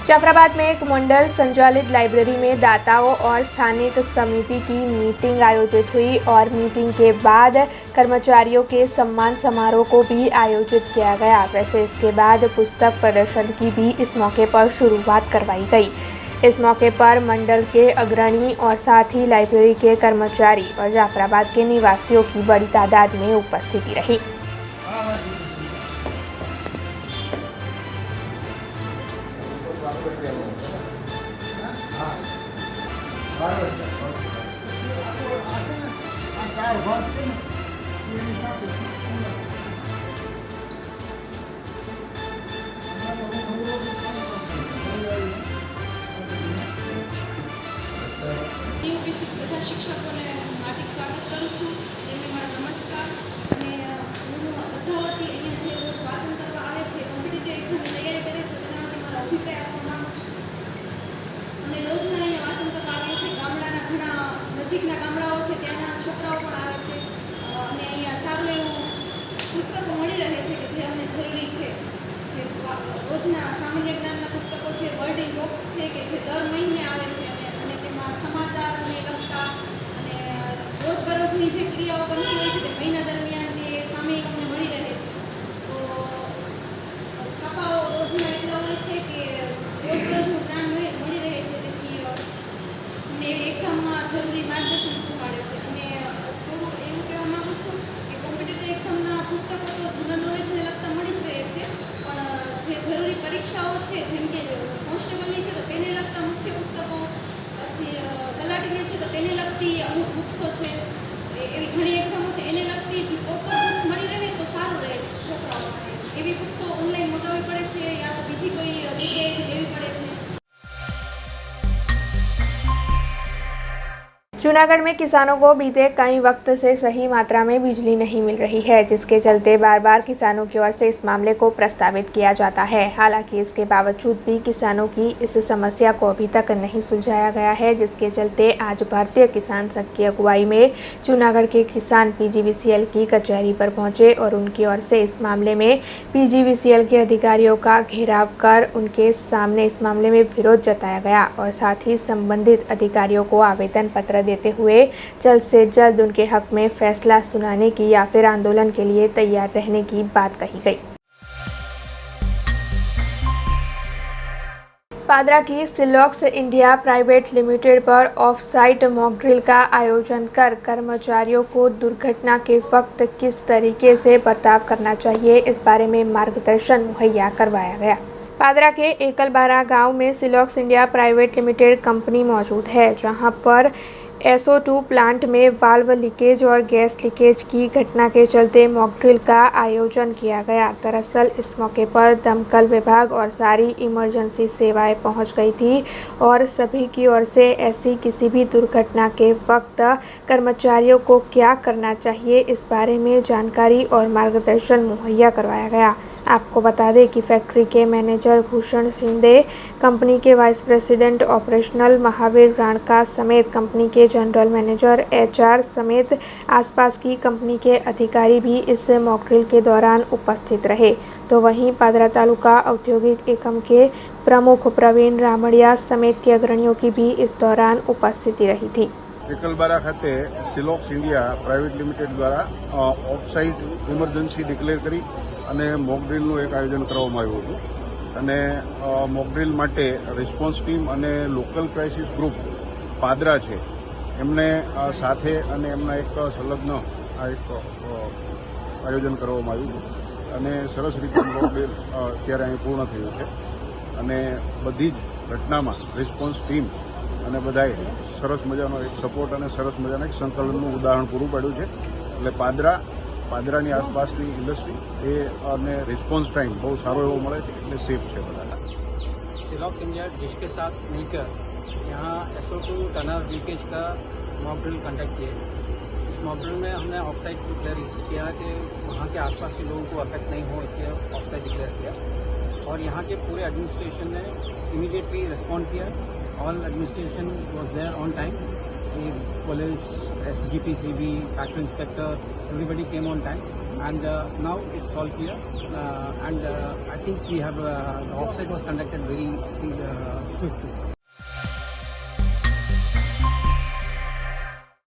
जाफराबाद में एक मंडल संचालित लाइब्रेरी में दाताओं और स्थानिक समिति की मीटिंग आयोजित हुई और मीटिंग के बाद कर्मचारियों के सम्मान समारोह को भी आयोजित किया गया. वैसे इसके बाद पुस्तक प्रदर्शन की भी इस मौके पर शुरुआत करवाई गई. इस मौके पर मंडल के अग्रणी और साथ ही लाइब्रेरी के कर्मचारी और जाफराबाद के निवासियों की बड़ी तादाद में उपस्थिति रही. બધા શિક્ષકોને હાર્દિક સ્વાગત કરું છું. તેમને મારો નમસ્કાર. અને હું બધા વતી અહીંયા જે રોજ વાંચન કરવા આવે છે, કોમ્પિટિટિવ એક્ઝામની તૈયારી કરે છે, તેના માટે મારો અભિપ્રાય આપવા માગું છું. અમે રોજના અહીંયા વાંચન કરવા આવીએ છીએ. ગામડાના ઘણા નજીકના ગામડાઓ છે, ત્યાંના છોકરાઓ પણ આવે છે અને અહીંયા સારું એવું પુસ્તકો મળી રહે છે કે જે અમને જરૂરી છે. જે રોજના સામાન્ય જ્ઞાનના પુસ્તકો છે, વર્ડિંગ બોક્સ છે કે જે દર મહિને આવે છે અને તેમાં સમાચારને લગતા અને રોજબરોજની જે ક્રિયાઓ બનતી હોય છે તે મહિના દરમિયાન તે સામયિક અમને મળી રહે છે. તો છાપાઓ રોજના એટલા હોય છે કે રોજબરોજનું જ્ઞાન મળી રહે છે. તેથી અમને એક્ઝામમાં જરૂરી માર્ગદર્શન પૂરું પાડે છે. અને થોડું એવું કહેવા માગું છું કે કોમ્પિટિટિવ એક્ઝામના પુસ્તકો તો જનરલ નોલેજને લગતા મળી જ રહે છે, પણ જે જરૂરી પરીક્ષાઓ છે જેમ કે કોન્સ્ટેબલની છે તો તેને લગતા મુખ્ય પુસ્તકો, પછી તલાટીની છે તો તેને લગતી અમુક બુક્સો છે, એવી ઘણી એક્ઝામો છે એને લગતી પ્રોપર બુક્સ મળી રહે તો સારું રહે છોકરાઓ માટે. એવી બુક્સો ઓનલાઈન મંગાવવી પડે છે યા તો બીજી કોઈ જગ્યાએથી લેવી પડે છે. जूनागढ़ में किसानों को बीते कई वक्त से सही मात्रा में बिजली नहीं मिल रही है, जिसके चलते बार बार किसानों की ओर से इस मामले को प्रस्तावित किया जाता है। हालांकि इसके बावजूद भी किसानों की इस समस्या को अभी तक नहीं सुलझाया गया है, जिसके चलते आज भारतीय किसान संघ की अगुवाई में जूनागढ़ के किसान PGVCL की कचहरी पर पहुंचे और उनकी ओर से इस मामले में PGVCL के अधिकारियों का घेराव कर उनके सामने इस मामले में विरोध जताया गया और साथ ही संबंधित अधिकारियों को आवेदन पत्र देते हुए जल्द से जल्द उनके हक में फैसला सुनाने की या फिर आंदोलन के लिए तैयार रहने की बात कही गई। पादरा की सिलॉक्स इंडिया प्राइवेट लिमिटेड पर ऑफ साइट मॉक ड्रिल का आयोजन कर कर्मचारियों को दुर्घटना के वक्त किस तरीके से बर्ताव करना चाहिए, इस बारे में मार्गदर्शन मुहैया करवाया गया। पादरा के एकलबारा गांव में सिलॉक्स इंडिया प्राइवेट लिमिटेड कंपनी मौजूद है, जहां पर SO2 प्लांट में वाल्व लीकेज और गैस लीकेज की घटना के चलते मॉक ड्रिल का आयोजन किया गया। दरअसल इस मौके पर दमकल विभाग और सारी इमरजेंसी सेवाएं पहुंच गई थी और सभी की ओर से ऐसी किसी भी दुर्घटना के वक्त कर्मचारियों को क्या करना चाहिए, इस बारे में जानकारी और मार्गदर्शन मुहैया करवाया गया। आपको बता दें कि फैक्ट्री के मैनेजर भूषण शिंदे, कंपनी के वाइस प्रेसिडेंट ऑपरेशनल महावीर राणका समेत कंपनी के जनरल मैनेजर HR समेत आसपास की कंपनी के अधिकारी भी इस मॉक ड्रिल के दौरान उपस्थित रहे। तो वहीं पादरा तालुका औद्योगिक एकम के प्रमुख प्रवीण रामड़िया समेत के अग्रणियों की भी इस दौरान उपस्थिति रही थी। એકલબારા ખાતે સિલોક્સ ઇન્ડિયા પ્રાઇવેટ લિમિટેડ દ્વારા ઓફસાઇટ ઇમરજન્સી ડિક્લેર કરી અને મોક ડ્રીલનું એક આયોજન કરવામાં આવ્યું હતું અને મોક ડ્રીલ માટે રિસ્પોન્સ ટીમ અને લોકલ ક્રાઇસિસ ગ્રુપ પાદરા છે એમને સાથે અને એમના એક સંલગ્ન આ એક આયોજન કરવામાં આવ્યું હતું અને સરસ રીતે મોક ડ્રીલ અત્યારે અહીં પૂર્ણ થયું છે અને બધી જ ઘટનામાં રિસ્પોન્સ ટીમ અને બધાએ સરસ મજાનો એક સપોર્ટ અને સરસ મજાના એક સંકલનનું ઉદાહરણ પૂરું પાડ્યું છે। એટલે પાદરાની આસપાસની ઇન્ડસ્ટ્રી એ અને રિસ્પોન્સ टाइम બહુ સારો એવો મળે છે, એટલે સેફ છે બધા। सिलॉक्स इंडिया डिश के साथ मिलकर यहाँ SO2 टनल लीकेज का मॉक ड्रिल कंडक्ट किए। इस मॉक ड्रिल में हमने ऑफ साइड डिक्लेयर किया कि वहाँ के आसपास के लोगों को अफेक्ट नहीं हो, इसलिए ऑफ साइड डिक्लेयर किया और यहाँ के पूरे एडमिनिस्ट्रेशन ने इमीडिएटली रिस्पॉन्ड किया। All administration was there on time. Police, SGPCB, factory inspector, everybody came on time and now it's all clear and I think we have the offsite was conducted very swiftly.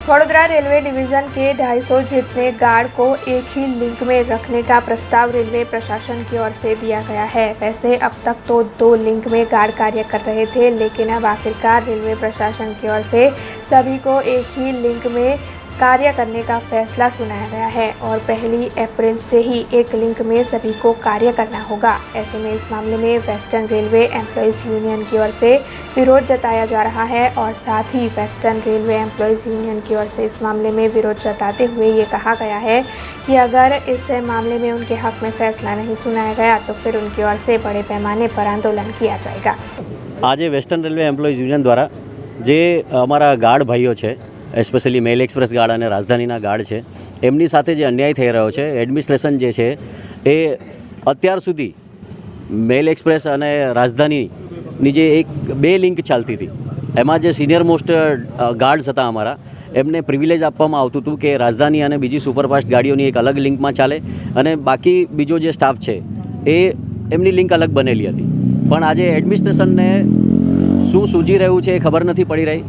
Vadodara railway division के 250 जितने guard को एक ही link में रखने का प्रस्ताव railway प्रशासन की ओर से दिया गया है। वैसे अब तक तो 2 लिंक में गार्ड कार्य कर रहे थे, लेकिन अब आखिरकार रेलवे प्रशासन की ओर से सभी को एक ही लिंक में कार्य करने का फैसला सुनाया गया है और 1 अप्रैल से ही एक लिंक में सभी को कार्य करना होगा। ऐसे में इस मामले में वेस्टर्न रेलवे एम्प्लॉयज़ यूनियन की ओर से विरोध जताया जा रहा है और साथ ही वेस्टर्न रेलवे एम्प्लॉयज़ यूनियन की ओर से इस मामले में विरोध जताते हुए ये कहा गया है कि अगर इस मामले में उनके हक में फैसला नहीं सुनाया गया तो फिर उनकी ओर से बड़े पैमाने पर आंदोलन किया जाएगा। आज वेस्टर्न रेलवे एम्प्लॉयज़ यूनियन द्वारा जे अमरा गार्ड भाईओ है એસ્પેશિયલી મેલ એક્સપ્રેસ ગાર્ડ અને રાજધાનીના ગાર્ડ છે, એમની સાથે જે અન્યાય થઈ રહ્યો છે, એડમિનિસ્ટ્રેશન જે છે એ અત્યાર સુધી મેલ એક્સપ્રેસ અને રાજધાનીની જે બે લિંક ચાલતી હતી, એમાં જે સિનિયર મોસ્ટ ગાર્ડ્સ હતા અમારા, એમને પ્રિવિલેજ આપવામાં આવતું હતું કે રાજધાની અને બીજી સુપરફાસ્ટ ગાડીઓની એક અલગ લિંકમાં ચાલે અને બાકી બીજો જે સ્ટાફ છે એ એમની લિંક અલગ બનેલી હતી. પણ આજે એડમિનિસ્ટ્રેશનને શું સૂચી રહ્યું છે એ ખબર નથી પડી રહી.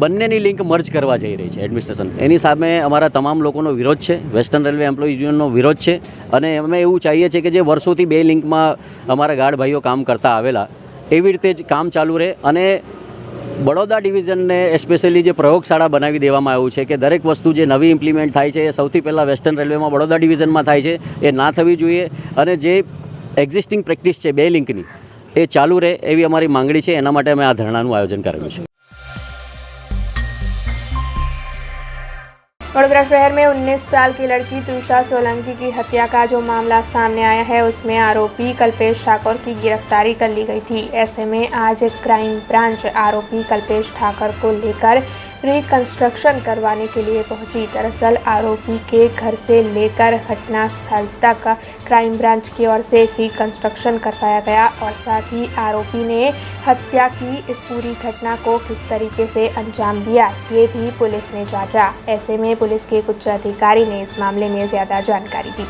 બંનેની લિંક મર્જ કરવા જઈ રહી છે એડમિનિસ્ટ્રેશન. એની સામે અમારા તમામ લોકોનો વિરોધ છે, વેસ્ટર્ન રેલવે એમ્પ્લોઈઝ યુનિયનનો વિરોધ છે અને અમે એવું ચાહીએ છીએ કે જે વર્ષોથી બે લિંકમાં અમારા ગાર્ડ ભાઈઓ કામ કરતા આવેલા એવી રીતે જ કામ ચાલુ રહે અને બડોદરા ડિવિઝનને એસ્પેશિયલી જે પ્રયોગશાળા બનાવી દેવામાં આવ્યું છે કે દરેક વસ્તુ જે નવી ઇમ્પ્લિમેન્ટ થાય છે એ સૌથી પહેલાં વેસ્ટર્ન રેલવેમાં બડોદરા ડિવિઝનમાં થાય છે, એ ના થવી જોઈએ અને જે એક્ઝિસ્ટિંગ પ્રેક્ટિસ છે બે લિંકની એ ચાલુ રહે એવી અમારી માંગણી છે. એના માટે અમે આ ધરણાનું આયોજન કરેલું છે. वडोदरा शहर में 19 साल की लड़की तृषा सोलंकी की हत्या का जो मामला सामने आया है उसमें आरोपी कल्पेश ठाकुर की गिरफ्तारी कर ली गई थी. ऐसे में आज क्राइम ब्रांच आरोपी कल्पेश ठाकुर को लेकर रिकंस्ट्रक्शन करवाने के लिए पहुंची. दरअसल आरोपी के घर से लेकर घटना स्थल तक क्राइम ब्रांच की ओर से रिकंस्ट्रक्शन करवाया गया और साथ ही आरोपी ने हत्या की इस पूरी घटना को किस तरीके से अंजाम दिया ये भी पुलिस ने जांचा. ऐसे में पुलिस के कुछ अधिकारी ने इस मामले में ज़्यादा जानकारी दी.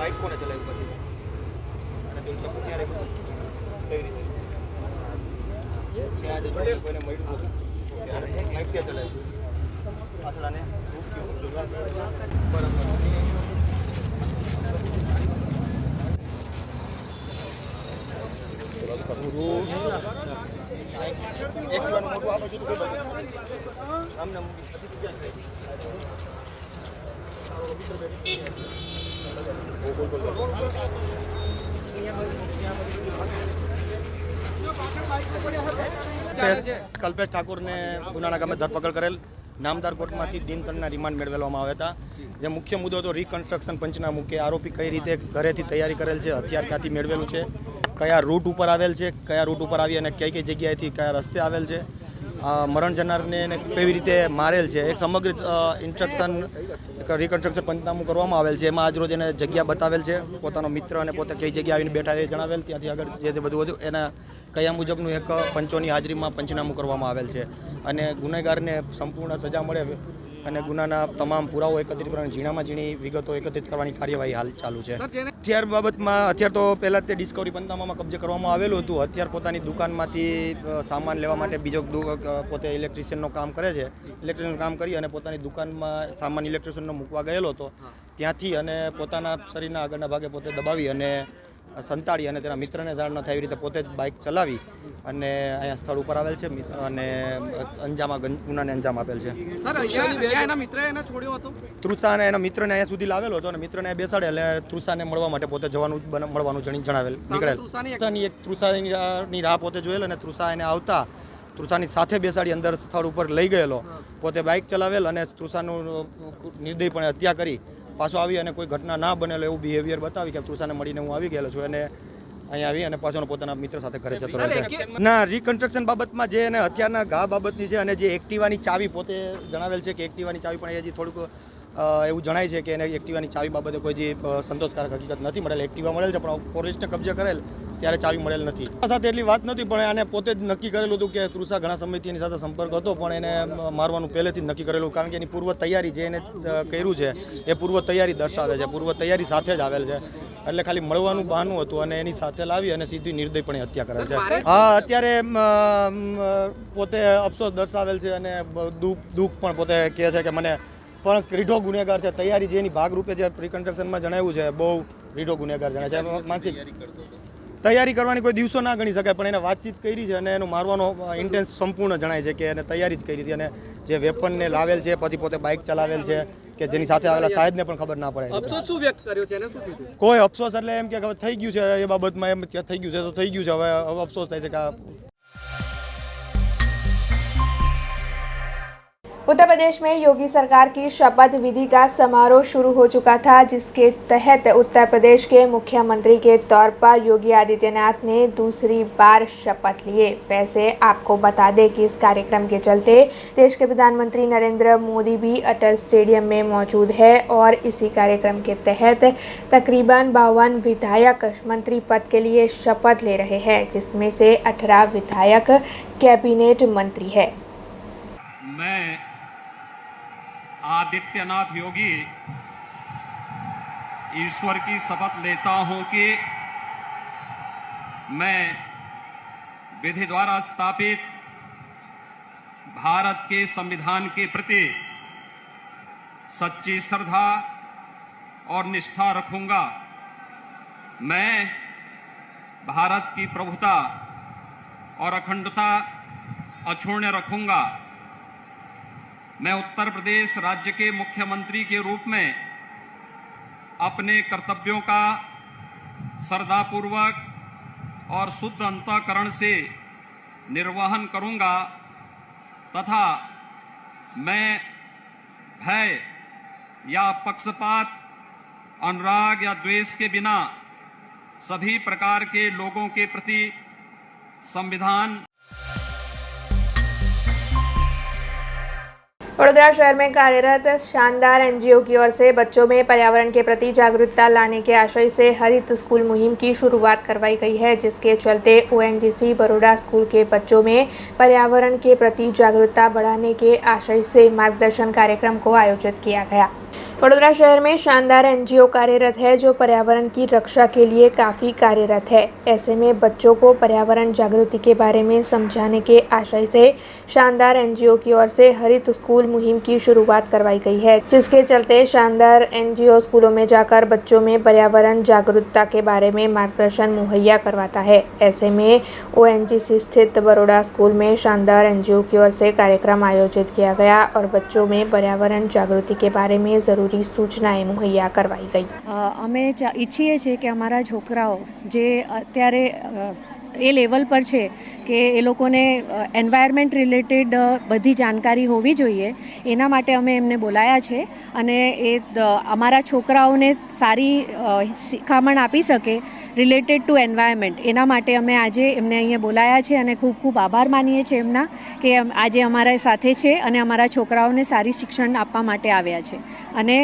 बाइक कोने चलाવ્યું પછી અને તું ચપ્પુ ક્યાં રાખ્યું કઈ રીતે ત્યાં જ કોઈને મળ્યું હતું ત્યારે બાઇક ક્યાં ચલાવ્યું પાછળાને એક જીવાનું મોટું આ બાજુ તો સામને મૂકી કલ્પેશ ઠાકુરને ગુનાના ગામે ધરપકડ કરેલ. નામદાર કોર્ટમાંથી દિન ત્રણના રિમાન્ડ મેળવેવામાં આવ્યા હતા. જે મુખ્ય મુદ્દો હતો રિકન્સ્ટ્રક્શન પંચનામું કે આરોપી કઈ રીતે ઘરેથી તૈયારી કરેલ છે, હથિયાર ક્યાંથી મેળવેલું છે, કયા રૂટ ઉપર આવેલ છે, કયા રૂટ ઉપર આવી અને કઈ કઈ જગ્યાએથી કયા રસ્તે આવેલ છે, મરણ જનારને કેવી રીતે મારેલ છે, એક સમગ્ર ઇન્સ્ટ્રક્શન રિકન્સ્ટ્રક્શન પંચનામું કરવામાં આવેલ છે. એમાં આજરોજ એને જગ્યા બતાવેલ છે, પોતાનો મિત્ર અને પોતે કઈ જગ્યાએ આવીને બેઠા એ જણાવેલ. ત્યાંથી આગળ જે બધું હતું એના કયા મુજબનું એક પંચોની હાજરીમાં પંચનામું કરવામાં આવેલ છે અને ગુનેગારને સંપૂર્ણ સજા મળે અને ગુનાના તમામ પુરાવો એકત્રિત કરવાની ઝીણામાં ઝીણી વિગતો એકત્રિત કરવાની કાર્યવાહી હાલ ચાલુ છે. હથિયાર બાબતમાં હથિયાર તો પહેલાં તે ડિસ્કવરી પંચનામામાં કબજે કરવામાં આવેલું હતું. હથિયાર પોતાની દુકાનમાંથી સામાન લેવા માટે બીજો પોતે ઇલેક્ટ્રિશિયનનો કામ કરે છે, ઇલેક્ટ્રિશિયનનું કામ કરી અને પોતાની દુકાનમાં સામાન ઇલેક્ટ્રિશિયનનો મૂકવા ગયેલો હતો. ત્યાંથી અને પોતાના શરીરના આગળના ભાગે પોતે દબાવી અને સંતાડી અને તેના મિત્રને જાણ ન થાય એવી રીતે પોતે જ બાઇક ચલાવી અને અહીંયા સ્થળ ઉપર આવેલ છે અને ગુનાને અંજામ આપેલ છે. તૃષા અને એના મિત્રને અહીંયા સુધી લાવેલો હતો અને મિત્રને બેસાડે એટલે તૃષાને મળવા માટે પોતે મળવાનું જણાવેલ નીકળેલ. એક તૃષાની રાહ પોતે જોયેલ અને તૃષા એને આવતા તૃષાની સાથે બેસાડી અંદર સ્થળ ઉપર લઈ ગયેલો. પોતે બાઇક ચલાવેલ અને તૃષાનું નિર્દયપણે હત્યા કરી પાછો આવી અને કોઈ ઘટના ના બનેલો એવું બિહેવિયર બતાવી કે તૃષાને મળીને હું આવી ગયેલો છું અને અહીંયા આવી અને પાછો પોતાના મિત્ર સાથે ઘરે જતો રહે છે. ના, રિકન્સ્ટ્રક્શન બાબતમાં જે એને હથિયારના ઘા બાબતની છે અને જે એક્ટિવાની ચાવી પોતે જણાવેલ છે કે એક્ટિવાની ચાવી પણ હજી થોડુંક એવું જણાય છે કે એને એક્ટિવાની ચાવી બાબતે કોઈ જે સંતોષકારક હકીકત નથી મળેલ. એક્ટિવા મળેલ છે પણ પોલીસને કબજે કરેલ ત્યારે ચાવી મળેલ નથી. સાથે એટલી વાત નથી પણ આને પોતે જ નક્કી કરેલું હતું કે તૃષા ઘણા સમયથી એની સાથે સંપર્ક હતો પણ એને મારવાનું પહેલેથી જ નક્કી કરેલું કારણ કે એની પૂર્વ તૈયારી જે એને કર્યું છે એ પૂર્વ તૈયારી દર્શાવે છે, પૂર્વ તૈયારી સાથે જ આવેલ છે. એટલે ખાલી મળવાનું બહાનું હતું અને એની સાથે લાવી અને સીધી નિર્દયપણે હત્યા કરેલ છે. હા, અત્યારે પોતે અફસોસ દર્શાવેલ છે અને દુઃખ પણ પોતે કહે છે કે મને પણ રીઢો ગુનેગાર છે. તૈયારી જે એની ભાગરૂપે જે રિકન્સ્ટ્રક્શનમાં જણાવ્યું છે બહુ રીઢો ગુનેગાર જણાય છે. માનસિક તૈયારી કરવાની કોઈ દિવસો ના ગણી શકાય પણ એને વાતચીત કરી છે અને એનો મારવાનો ઇન્ટેન્સ સંપૂર્ણ જણાય છે કે એને તૈયારી જ કરી હતી અને જે વેપનને લાવેલ છે પછી પોતે બાઇક ચલાવેલ છે કે જેની સાથે આવેલા સાહેબને પણ ખબર ના પડે. અફસોસ શું વ્યક્ત કર્યો છે એને શું કીધું? કોઈ અફસોસ એટલે એમ કે હવે થઈ ગયું છે એ બાબતમાં એમ કે થઈ ગયું છે તો થઈ ગયું છે. હવે અફસોસ થાય છે કે उत्तर प्रदेश में योगी सरकार की शपथ विधि का समारोह शुरू हो चुका था, जिसके तहत उत्तर प्रदेश के मुख्यमंत्री के तौर पर योगी आदित्यनाथ ने दूसरी बार शपथ लिए। वैसे आपको बता दें कि इस कार्यक्रम के चलते देश के प्रधानमंत्री नरेंद्र मोदी भी अटल स्टेडियम में मौजूद है और इसी कार्यक्रम के तहत तकरीबन 52 विधायक मंत्री पद के लिए शपथ ले रहे हैं, जिसमें से 18 विधायक कैबिनेट मंत्री है। मैं आदित्यनाथ योगी ईश्वर की शपथ लेता हूं कि मैं विधि द्वारा स्थापित भारत के संविधान के प्रति सच्ची श्रद्धा और निष्ठा रखूंगा। मैं भारत की प्रभुता और अखंडता अक्षुण्ण रखूंगा। मैं उत्तर प्रदेश राज्य के मुख्यमंत्री के रूप में अपने कर्तव्यों का श्रद्धापूर्वक और शुद्ध अंतःकरण से निर्वहन करूंगा तथा मैं भय या पक्षपात, अनुराग या द्वेष के बिना सभी प्रकार के लोगों के प्रति संविधान। वडोदरा शहर में कार्यरत शानदार एनजीओ की ओर से बच्चों में पर्यावरण के प्रति जागरूकता लाने के आशय से हरित स्कूल मुहिम की शुरुआत करवाई गई है, जिसके चलते ओएनजीसी बरोड़ा स्कूल के बच्चों में पर्यावरण के प्रति जागरूकता बढ़ाने के आशय से मार्गदर्शन कार्यक्रम को आयोजित किया गया। वडोदरा शहर में शानदार एनजीओ कार्यरत है जो पर्यावरण की रक्षा के लिए काफ़ी कार्यरत है। ऐसे में बच्चों को पर्यावरण जागृति के बारे में समझाने के आशय से शानदार एनजीओ की ओर से हरित स्कूल मुहिम की शुरुआत करवाई गई है, जिसके चलते शानदार एनजीओ स्कूलों में जाकर बच्चों में पर्यावरण जागरूकता के बारे में मार्गदर्शन मुहैया करवाता है। ऐसे में ओएनजीसी स्थित बरोड़ा स्कूल में शानदार एनजीओ की ओर से कार्यक्रम आयोजित किया गया और बच्चों में पर्यावरण जागृति के बारे में जरूरी सूचनाएं मुहैया करवाई गई। અમે ઈચ્છીએ છીએ કે અમારા છોકરાઓ જે અત્યારે એ લેવલ પર છે કે એ લોકોને એન્વાયરમેન્ટ રિલેટેડ બધી જાણકારી હોવી જોઈએ, એના માટે અમે એમને બોલાયા છે અને એ અમારા છોકરાઓને સારી શિખામણ આપી શકે રિલેટેડ ટુ એન્વાયરમેન્ટ, એના માટે અમે આજે એમને અહીંયા બોલાયા છે અને ખૂબ ખૂબ આભાર માનીએ છીએ એમના કે આજે અમારા સાથે છે અને અમારા છોકરાઓને સારી શિક્ષણ આપવા માટે આવ્યા છે અને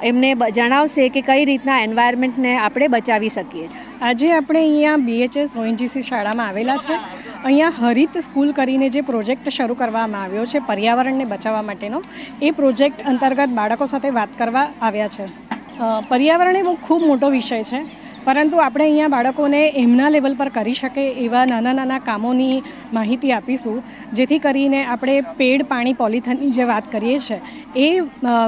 એમને જણાવશે કે કઈ રીતના એન્વાયરમેન્ટને આપણે બચાવી શકીએ છીએ। આજે આપણે અહીંયા BHS ONGC શાળામાં આવેલા છે। અહીંયા હરિત સ્કૂલ કરીને જે પ્રોજેક્ટ શરૂ કરવામાં આવ્યો છે પર્યાવરણને બચાવવા માટેનો, એ પ્રોજેક્ટ અંતર્ગત બાળકો સાથે વાત કરવા આવ્યા છે। પર્યાવરણ એ બહુ ખૂબ મોટો વિષય છે, પરંતુ આપણે અહીંયા બાળકોને એમના લેવલ પર કરી શકે એવા નાના નાના કામોની માહિતી આપીશું, જેથી કરીને આપણે પેડ પાણી પોલિથીનની જે વાત કરીએ છીએ એ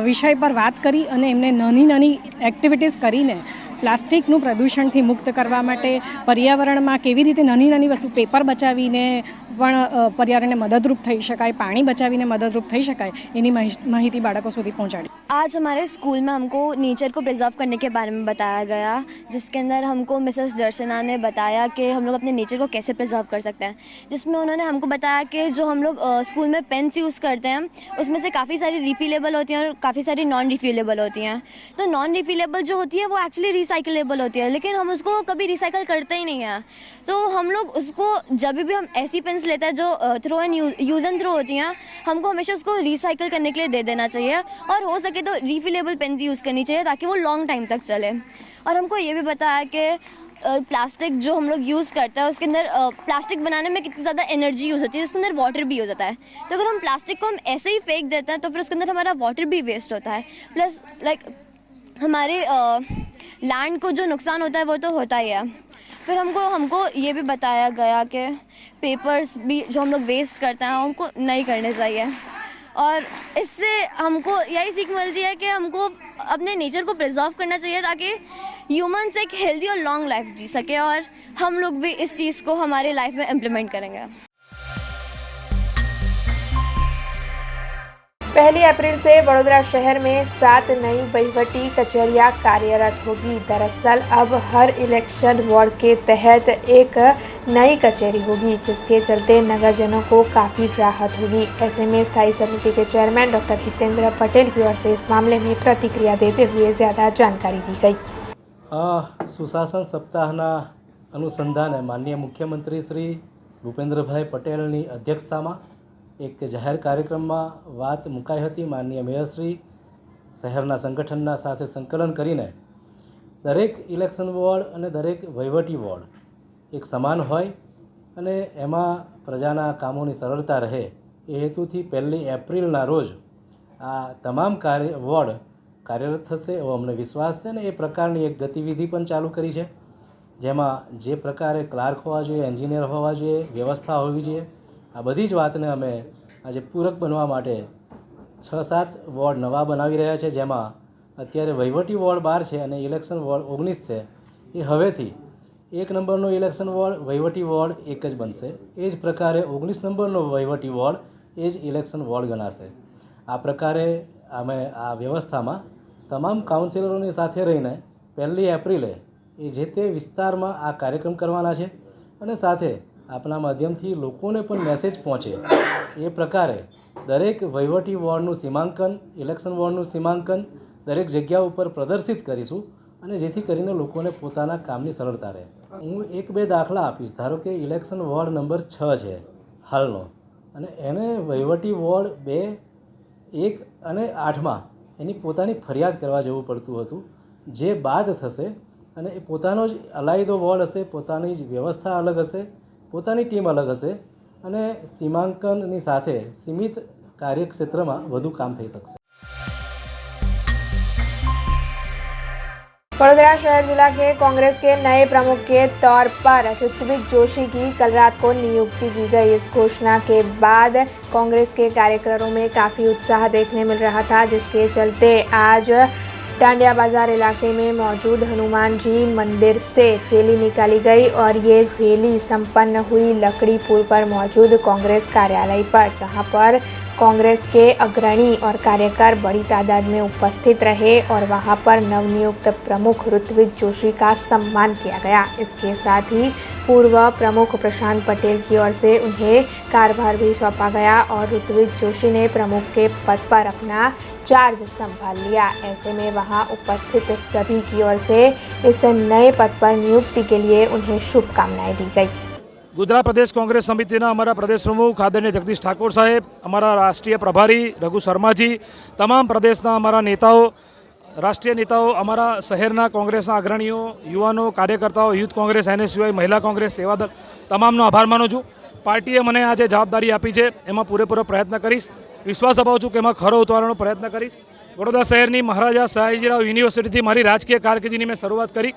વિષય પર વાત કરી અને એમને નાની નાની એક્ટિવિટીઝ કરીને પ્લાસ્ટિકનું પ્રદૂષણથી મુક્ત કરવા માટે પર્યાવરણમાં કેવી રીતે નાની નાની વસ્તુ પેપર બચાવીને પણ પર્યાવરણને મદદરૂપ થઈ શકાય, પાણી બચાવીને મદદરૂપ થઈ શકાય, એની માહિતી બાળકો સુધી પહોંચાડી। आज हमारे स्कूल में हमको नेचर को प्रिजर्व करने के बारे में बताया गया, जिसके अंदर हमको मिसेस दर्शना ने बताया कि हम लोग अपने नेचर को कैसे प्रिजर्व कर सकते हैं, जिसमें उन्होंने हमको बताया कि जो हम लोग स्कूल में पेन्स यूज़ करते हैं उसमें से काफ़ी सारी रिफिलेबल होती हैं और काफ़ी सारी नॉन रिफिलेबल होती हैं। तो नॉन रिफिलेबल जो होती है वो एक्चुअली रिसाइकलेबल होती है, लेकिन हम उसको कभी रिसाइकल करते ही नहीं हैं। तो हम लोग उसको जब भी हम ऐसी पेन्स लेते हैं जो throw and use and throw होती हैं, हमको हमेशा उसको रिसाइकल करने के लिए दे देना चाहिए और हो सके तो रिफिलेबल पेन यूज़ करनी चाहिए ताकि वो लॉन्ग टाइम तक चले। और हमको ये भी बताया कि प्लास्टिक जो हम लोग यूज़ करते हैं उसके अंदर प्लास्टिक बनाने में कितनी ज़्यादा एनर्जी यूज़ होती है, जिसके अंदर वाटर भी हो जाता है। तो अगर हम प्लास्टिक को हम ऐसे ही फेंक देते हैं तो फिर उसके अंदर हमारा वाटर भी वेस्ट होता है, प्लस हमारे लैंड को जो नुकसान होता है वो तो होता ही है। फिर हमको ये भी बताया गया कि पेपर्स भी जो हम लोग वेस्ट करते हैं हमको नहीं करने चाहिए और इससे हमको यही सीख मिलती है कि हमको अपने नेचर को प्रिजर्व करना चाहिए ताकि ह्यूमंस एक हेल्दी और लॉन्ग लाइफ जी सके और हम लोग भी इस चीज़ को हमारे लाइफ में इम्प्लीमेंट करेंगे। 1 अप्रैल से वडोदरा शहर में 7 नई वहीवटी कचहरियां कार्यरत होगी। दरअसल अब हर इलेक्शन वार्ड के तहत एक नई कचहरी होगी, जिसके चलते नगरजनों को काफ़ी राहत होगी। ऐसे में स्थायी समिति के चेयरमैन डॉक्टर हितेंद्र पटेल की ओर से इस मामले में प्रतिक्रिया देते हुए ज़्यादा जानकारी दी गई। सुशासन सप्ताहના અનુસંધાને માનનીય મુખ્યમંત્રી શ્રી ભૂપેન્દ્રભાઈ પટેલની અધ્યક્ષતામાં એક જાહેર કાર્યક્રમમાં વાત મુકાઈ હતી। માનનીય મેયરશ્રી શહેરના સંગઠનના સાથે સંકલન કરીને દરેક ઇલેક્શન વોર્ડ અને દરેક વહીવટી વોર્ડ એક સમાન હોય અને એમાં પ્રજાના કામોની સરળતા રહે એ હેતુથી 1 એપ્રિલના રોજ આ તમામ વોર્ડ કાર્યરત થશે એવો અમને વિશ્વાસ છે અને એ પ્રકારની એક ગતિવિધિ પણ ચાલુ કરી છે, જેમાં જે પ્રકારે ક્લાર્ક હોવા જોઈએ, એન્જિનિયર હોવા જોઈએ, વ્યવસ્થા હોવી જોઈએ, આ બધી જ વાતને અમે આજે પૂરક બનવા માટે 6-7 વોર્ડ નવા બનાવી રહ્યા છે, જેમાં અત્યારે વહીવટી વોર્ડ 12 છે અને ઇલેક્શન વોર્ડ 19 છે। એ હવેથી 1 નંબરનો ઇલેક્શન વોર્ડ વહીવટી વોર્ડ એક જ બનશે। એ જ પ્રકારે 19 નંબરનો વહીવટી વોર્ડ એ જ ઇલેક્શન વોર્ડ ગણાશે। આ પ્રકારે અમે આ વ્યવસ્થામાં તમામ કાઉન્સિલરોની સાથે રહીને 1 એપ્રિલે એ જે તે વિસ્તારમાં આ કાર્યક્રમ કરવાના છે અને સાથે આપણા માધ્યમથી લોકોને પણ મેસેજ પહોંચે એ પ્રકારે દરેક વહીવટી વોર્ડનું સીમાંકન, ઇલેક્શન વોર્ડનું સીમાંકન દરેક જગ્યા ઉપર પ્રદર્શિત કરીશું અને જેથી કરીને લોકોને પોતાના કામની સરળતા રહે। હું 1-2 દાખલા આપીશ। ધારો કે ઇલેક્શન વોર્ડ નંબર 6 છે હાલનો અને એને વહીવટી વોર્ડ 2, 1 અને 8માં એની પોતાની ફરિયાદ કરવા જવું પડતું હતું, જે બાદ થશે અને એ પોતાનો જ અલાયદો વોર્ડ હશે, પોતાની જ વ્યવસ્થા અલગ હશે, પોતાની ટીમ અલગ હશે અને સીમાંકનની સાથે સીમિત કાર્યક્ષેત્રમાં વધુ કામ થઈ શકશે। वडोदरा शहर जिला के कांग्रेस के नए प्रमुख के तौर पर ऋत्विक जोशी की कल रात को नियुक्ति की गई। इस घोषणा के बाद कांग्रेस के कार्यकर्ताओं में काफ़ी उत्साह देखने मिल रहा था, जिसके चलते आज टांडिया बाजार इलाके में मौजूद हनुमान जी मंदिर से रैली निकाली गई और ये रैली संपन्न हुई लकड़ी पुल पर मौजूद कांग्रेस कार्यालय पर, जहां पर कांग्रेस के अग्रणी और कार्यकर बड़ी तादाद में उपस्थित रहे और वहां पर नवनियुक्त प्रमुख ऋत्विक जोशी का सम्मान किया गया। इसके साथ ही पूर्व प्रमुख प्रशांत पटेल की ओर से उन्हें कार्यभार भी सौंपा गया और ऋत्विक जोशी ने प्रमुख के पद पर अपना चार्ज संभाल लिया। ऐसे में वहां उपस्थित सभी की ओर से इस नए पद पर नियुक्ति के लिए उन्हें शुभकामनाएं दी गई। गुजरात प्रदेश कांग्रेस समितिना अमरा प्रदेश प्रमुख आदरणीय जगदीश ठाकुर साहेब, अमरा राष्ट्रीय प्रभारी रघु शर्मा जी, तमाम प्रदेशना अमरा नेताओं, राष्ट्रीय नेताओं, अमरा शहरना कांग्रेसना अग्रणीओ, युवाओं, कार्यकर्ताओं, यूथ कांग्रेस, NSUI, महिला कांग्रेस, सेवादल तमामनो आभार मानु छूं। पार्टीए मने आज जवाबदारी आपी है, एमां पूरेपूरो प्रयत्न करीश, विश्वास अपावुं छूं कि एमां खरो उतरવાનો प्रयत्न करीश। वडोदरा शहरनी महाराजा सयाजीराव यूनिवर्सिटी मारी राजकीय कारकिर्दीनी मैं शुरुआत करी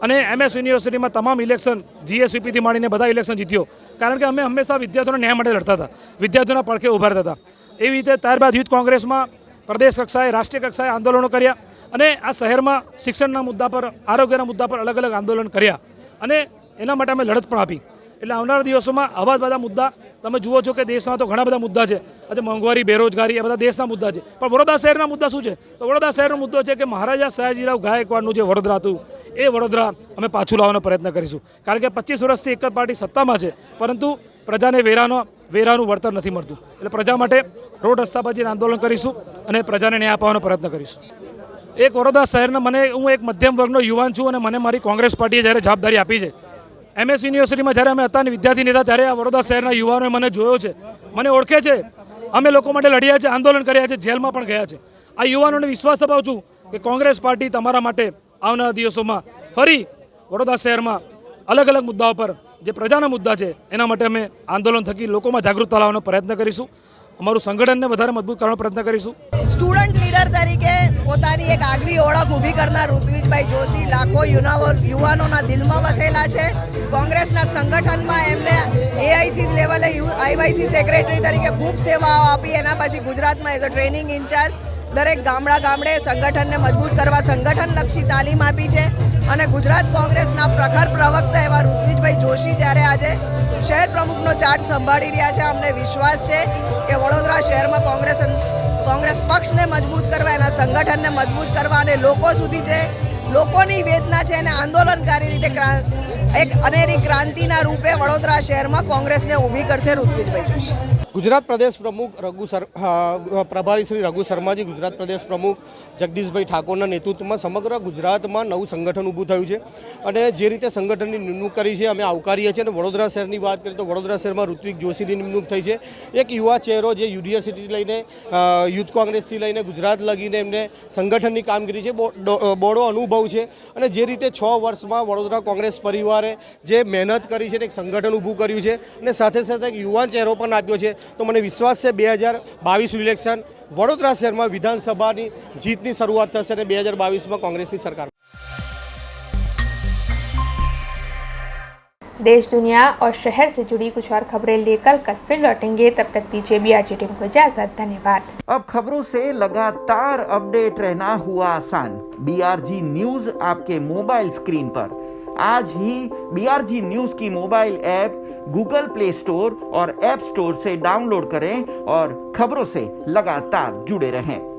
અને MS યુનિવર્સિટીમાં તમામ ઇલેક્શન GSVPથી માંડીને બધા ઇલેક્શન જીત્યો, કારણ કે અમે હંમેશા વિદ્યાર્થીઓના ન્યાય માટે લડતા હતા, વિદ્યાર્થીઓના પડખે ઊભા રહેતા હતા। એવી રીતે ત્યારબાદ યુથ કોંગ્રેસમાં પ્રદેશ કક્ષાએ, રાષ્ટ્રીય કક્ષાએ આંદોલનો કર્યા અને આ શહેરમાં શિક્ષણના મુદ્દા પર, આરોગ્યના મુદ્દા પર અલગ અલગ આંદોલન કર્યા અને એના માટે અમે લડત પણ આપી। એટલે આવનારા દિવસોમાં આવા બધા મુદ્દા તમે જુઓ છો કે દેશમાં તો ઘણા બધા મુદ્દા છે। આજે મોંઘવારી, બેરોજગારી એ બધા દેશના મુદ્દા છે, પણ વડોદરા શહેરના મુદ્દા શું છે? તો વડોદરા શહેરનો મુદ્દો છે કે મહારાજા સયાજીરાવ ગાયકવાડનું જે વડોદરા હતું એ વડોદરા અમે પાછું લાવવાનો પ્રયત્ન કરીશું, કારણ કે 25 વર્ષથી એક જ પાર્ટી સત્તામાં છે, પરંતુ પ્રજાને વેરાનું વળતર નથી મળતું। એટલે પ્રજા માટે રોડ રસ્તા પર જઈને આંદોલન કરીશું અને પ્રજાને ન્યાય આપવાનો પ્રયત્ન કરીશું। એક વડોદરા શહેરના હું એક મધ્યમ વર્ગનો યુવાન છું અને મને મારી કોંગ્રેસ પાર્ટીએ જ્યારે જવાબદારી આપી છે, MS યુનિવર્સિટીમાં જ્યારે અમે હતા વિદ્યાર્થી નેતા, ત્યારે આ વડોદરા શહેરના યુવાનોએ મને જોયો છે, મને ઓળખે છે, અમે લોકો માટે લડ્યા છે, આંદોલન કર્યા છે, જેલમાં પણ ગયા છે। આ યુવાનોને વિશ્વાસ અપાવું છું કે કોંગ્રેસ પાર્ટી તમારા માટે આવનારા દિવસોમાં ફરી વડોદરા શહેરમાં અલગ અલગ મુદ્દાઓ પર જે પ્રજાના મુદ્દા છે એના માટે અમે આંદોલન થકી લોકોમાં જાગૃતતા લાવવાનો પ્રયત્ન કરીશું। અમારું સંગઠનને વધારે મજબૂત કરવાનો પ્રયત્ન કરીશું। સ્ટુડન્ટ લીડર તરીકે પોતાની એક આગવી ઓળખ ઊભી કરનાર ઋત્વિજભાઈ જોશી લાખો યુવાનોના દિલમાં વસેલા છે। કોંગ્રેસના સંગઠનમાં એમને AIC લેવલે IYC સેક્રેટરી તરીકે ખૂબ સેવાઓ આપી, એના પછી ગુજરાતમાં એઝ અ ટ્રેનિંગ ઇન્ચાર્જ દરેક ગામડે સંગઠનને મજબૂત કરવા સંગઠનલક્ષી તાલીમ આપી છે અને ગુજરાત કોંગ્રેસના પ્રખર પ્રવક્તા એવા ઋત્વિજભાઈ જોશી જ્યારે આજે શહેર પ્રમુખનો ચાર્જ સંભાળી રહ્યા છે, અમને વિશ્વાસ છે કે વડોદરા શહેરમાં કોંગ્રેસ પક્ષને મજબૂત કરવા, એના સંગઠનને મજબૂત કરવા અને લોકો સુધી જે લોકોની વેદના છે એને આંદોલનકારી રીતે એક અનેરી ક્રાંતિના રૂપે વડોદરા શહેરમાં કોંગ્રેસને ઊભી કરશે ઋત્વિજભાઈ જોશી. ગુજરાત પ્રદેશ પ્રમુખ પ્રભારી શ્રી રઘુ શર્માજી, ગુજરાત પ્રદેશ પ્રમુખ જગદીશભાઈ ઠાકોરના નેતૃત્વમાં સમગ્ર ગુજરાતમાં નવું સંગઠન ઊભું થયું છે અને જે રીતે સંગઠનની નિમણૂક કરી છે અમે આવકારીએ છીએ. અને વડોદરા શહેરની વાત કરીએ તો વડોદરા શહેરમાં ઋત્વિક જોશીની નિમણૂક થઈ છે. એક યુવા ચહેરો જે યુનિવર્સિટીથી લઈને યુથ કોંગ્રેસથી લઈને ગુજરાત લગીને એમને સંગઠનની કામગીરી છે, બોડો અનુભવ છે અને જે રીતે 6 વર્ષમાં વડોદરા કોંગ્રેસ પરિવારે જે મહેનત કરી છે, એક સંગઠન ઊભું કર્યું છે અને સાથે સાથે એક યુવાન ચહેરો પણ આપ્યો છે. તો મને વિશ્વાસ છે 2022 ઇલેક્શન વડોદરા શહેરમાં વિધાનસભાની જીતની શરૂઆત થશે અને 2022 में कांग्रेस की सरकार. देश, दुनिया और शहर से जुड़ी कुछ और खबरें लेकर कल फिर लौटेंगे. तब तक दीजिए BRG टीम को इजाजत. धन्यवाद. अब खबरों से लगातार अपडेट रहना हुआ आसान. BRG न्यूज आपके मोबाइल स्क्रीन पर. आज ही BRG न्यूज की mobile app Google play store और ऐप स्टोर से डाउनलोड करें और खबरों से लगातार जुड़े रहें.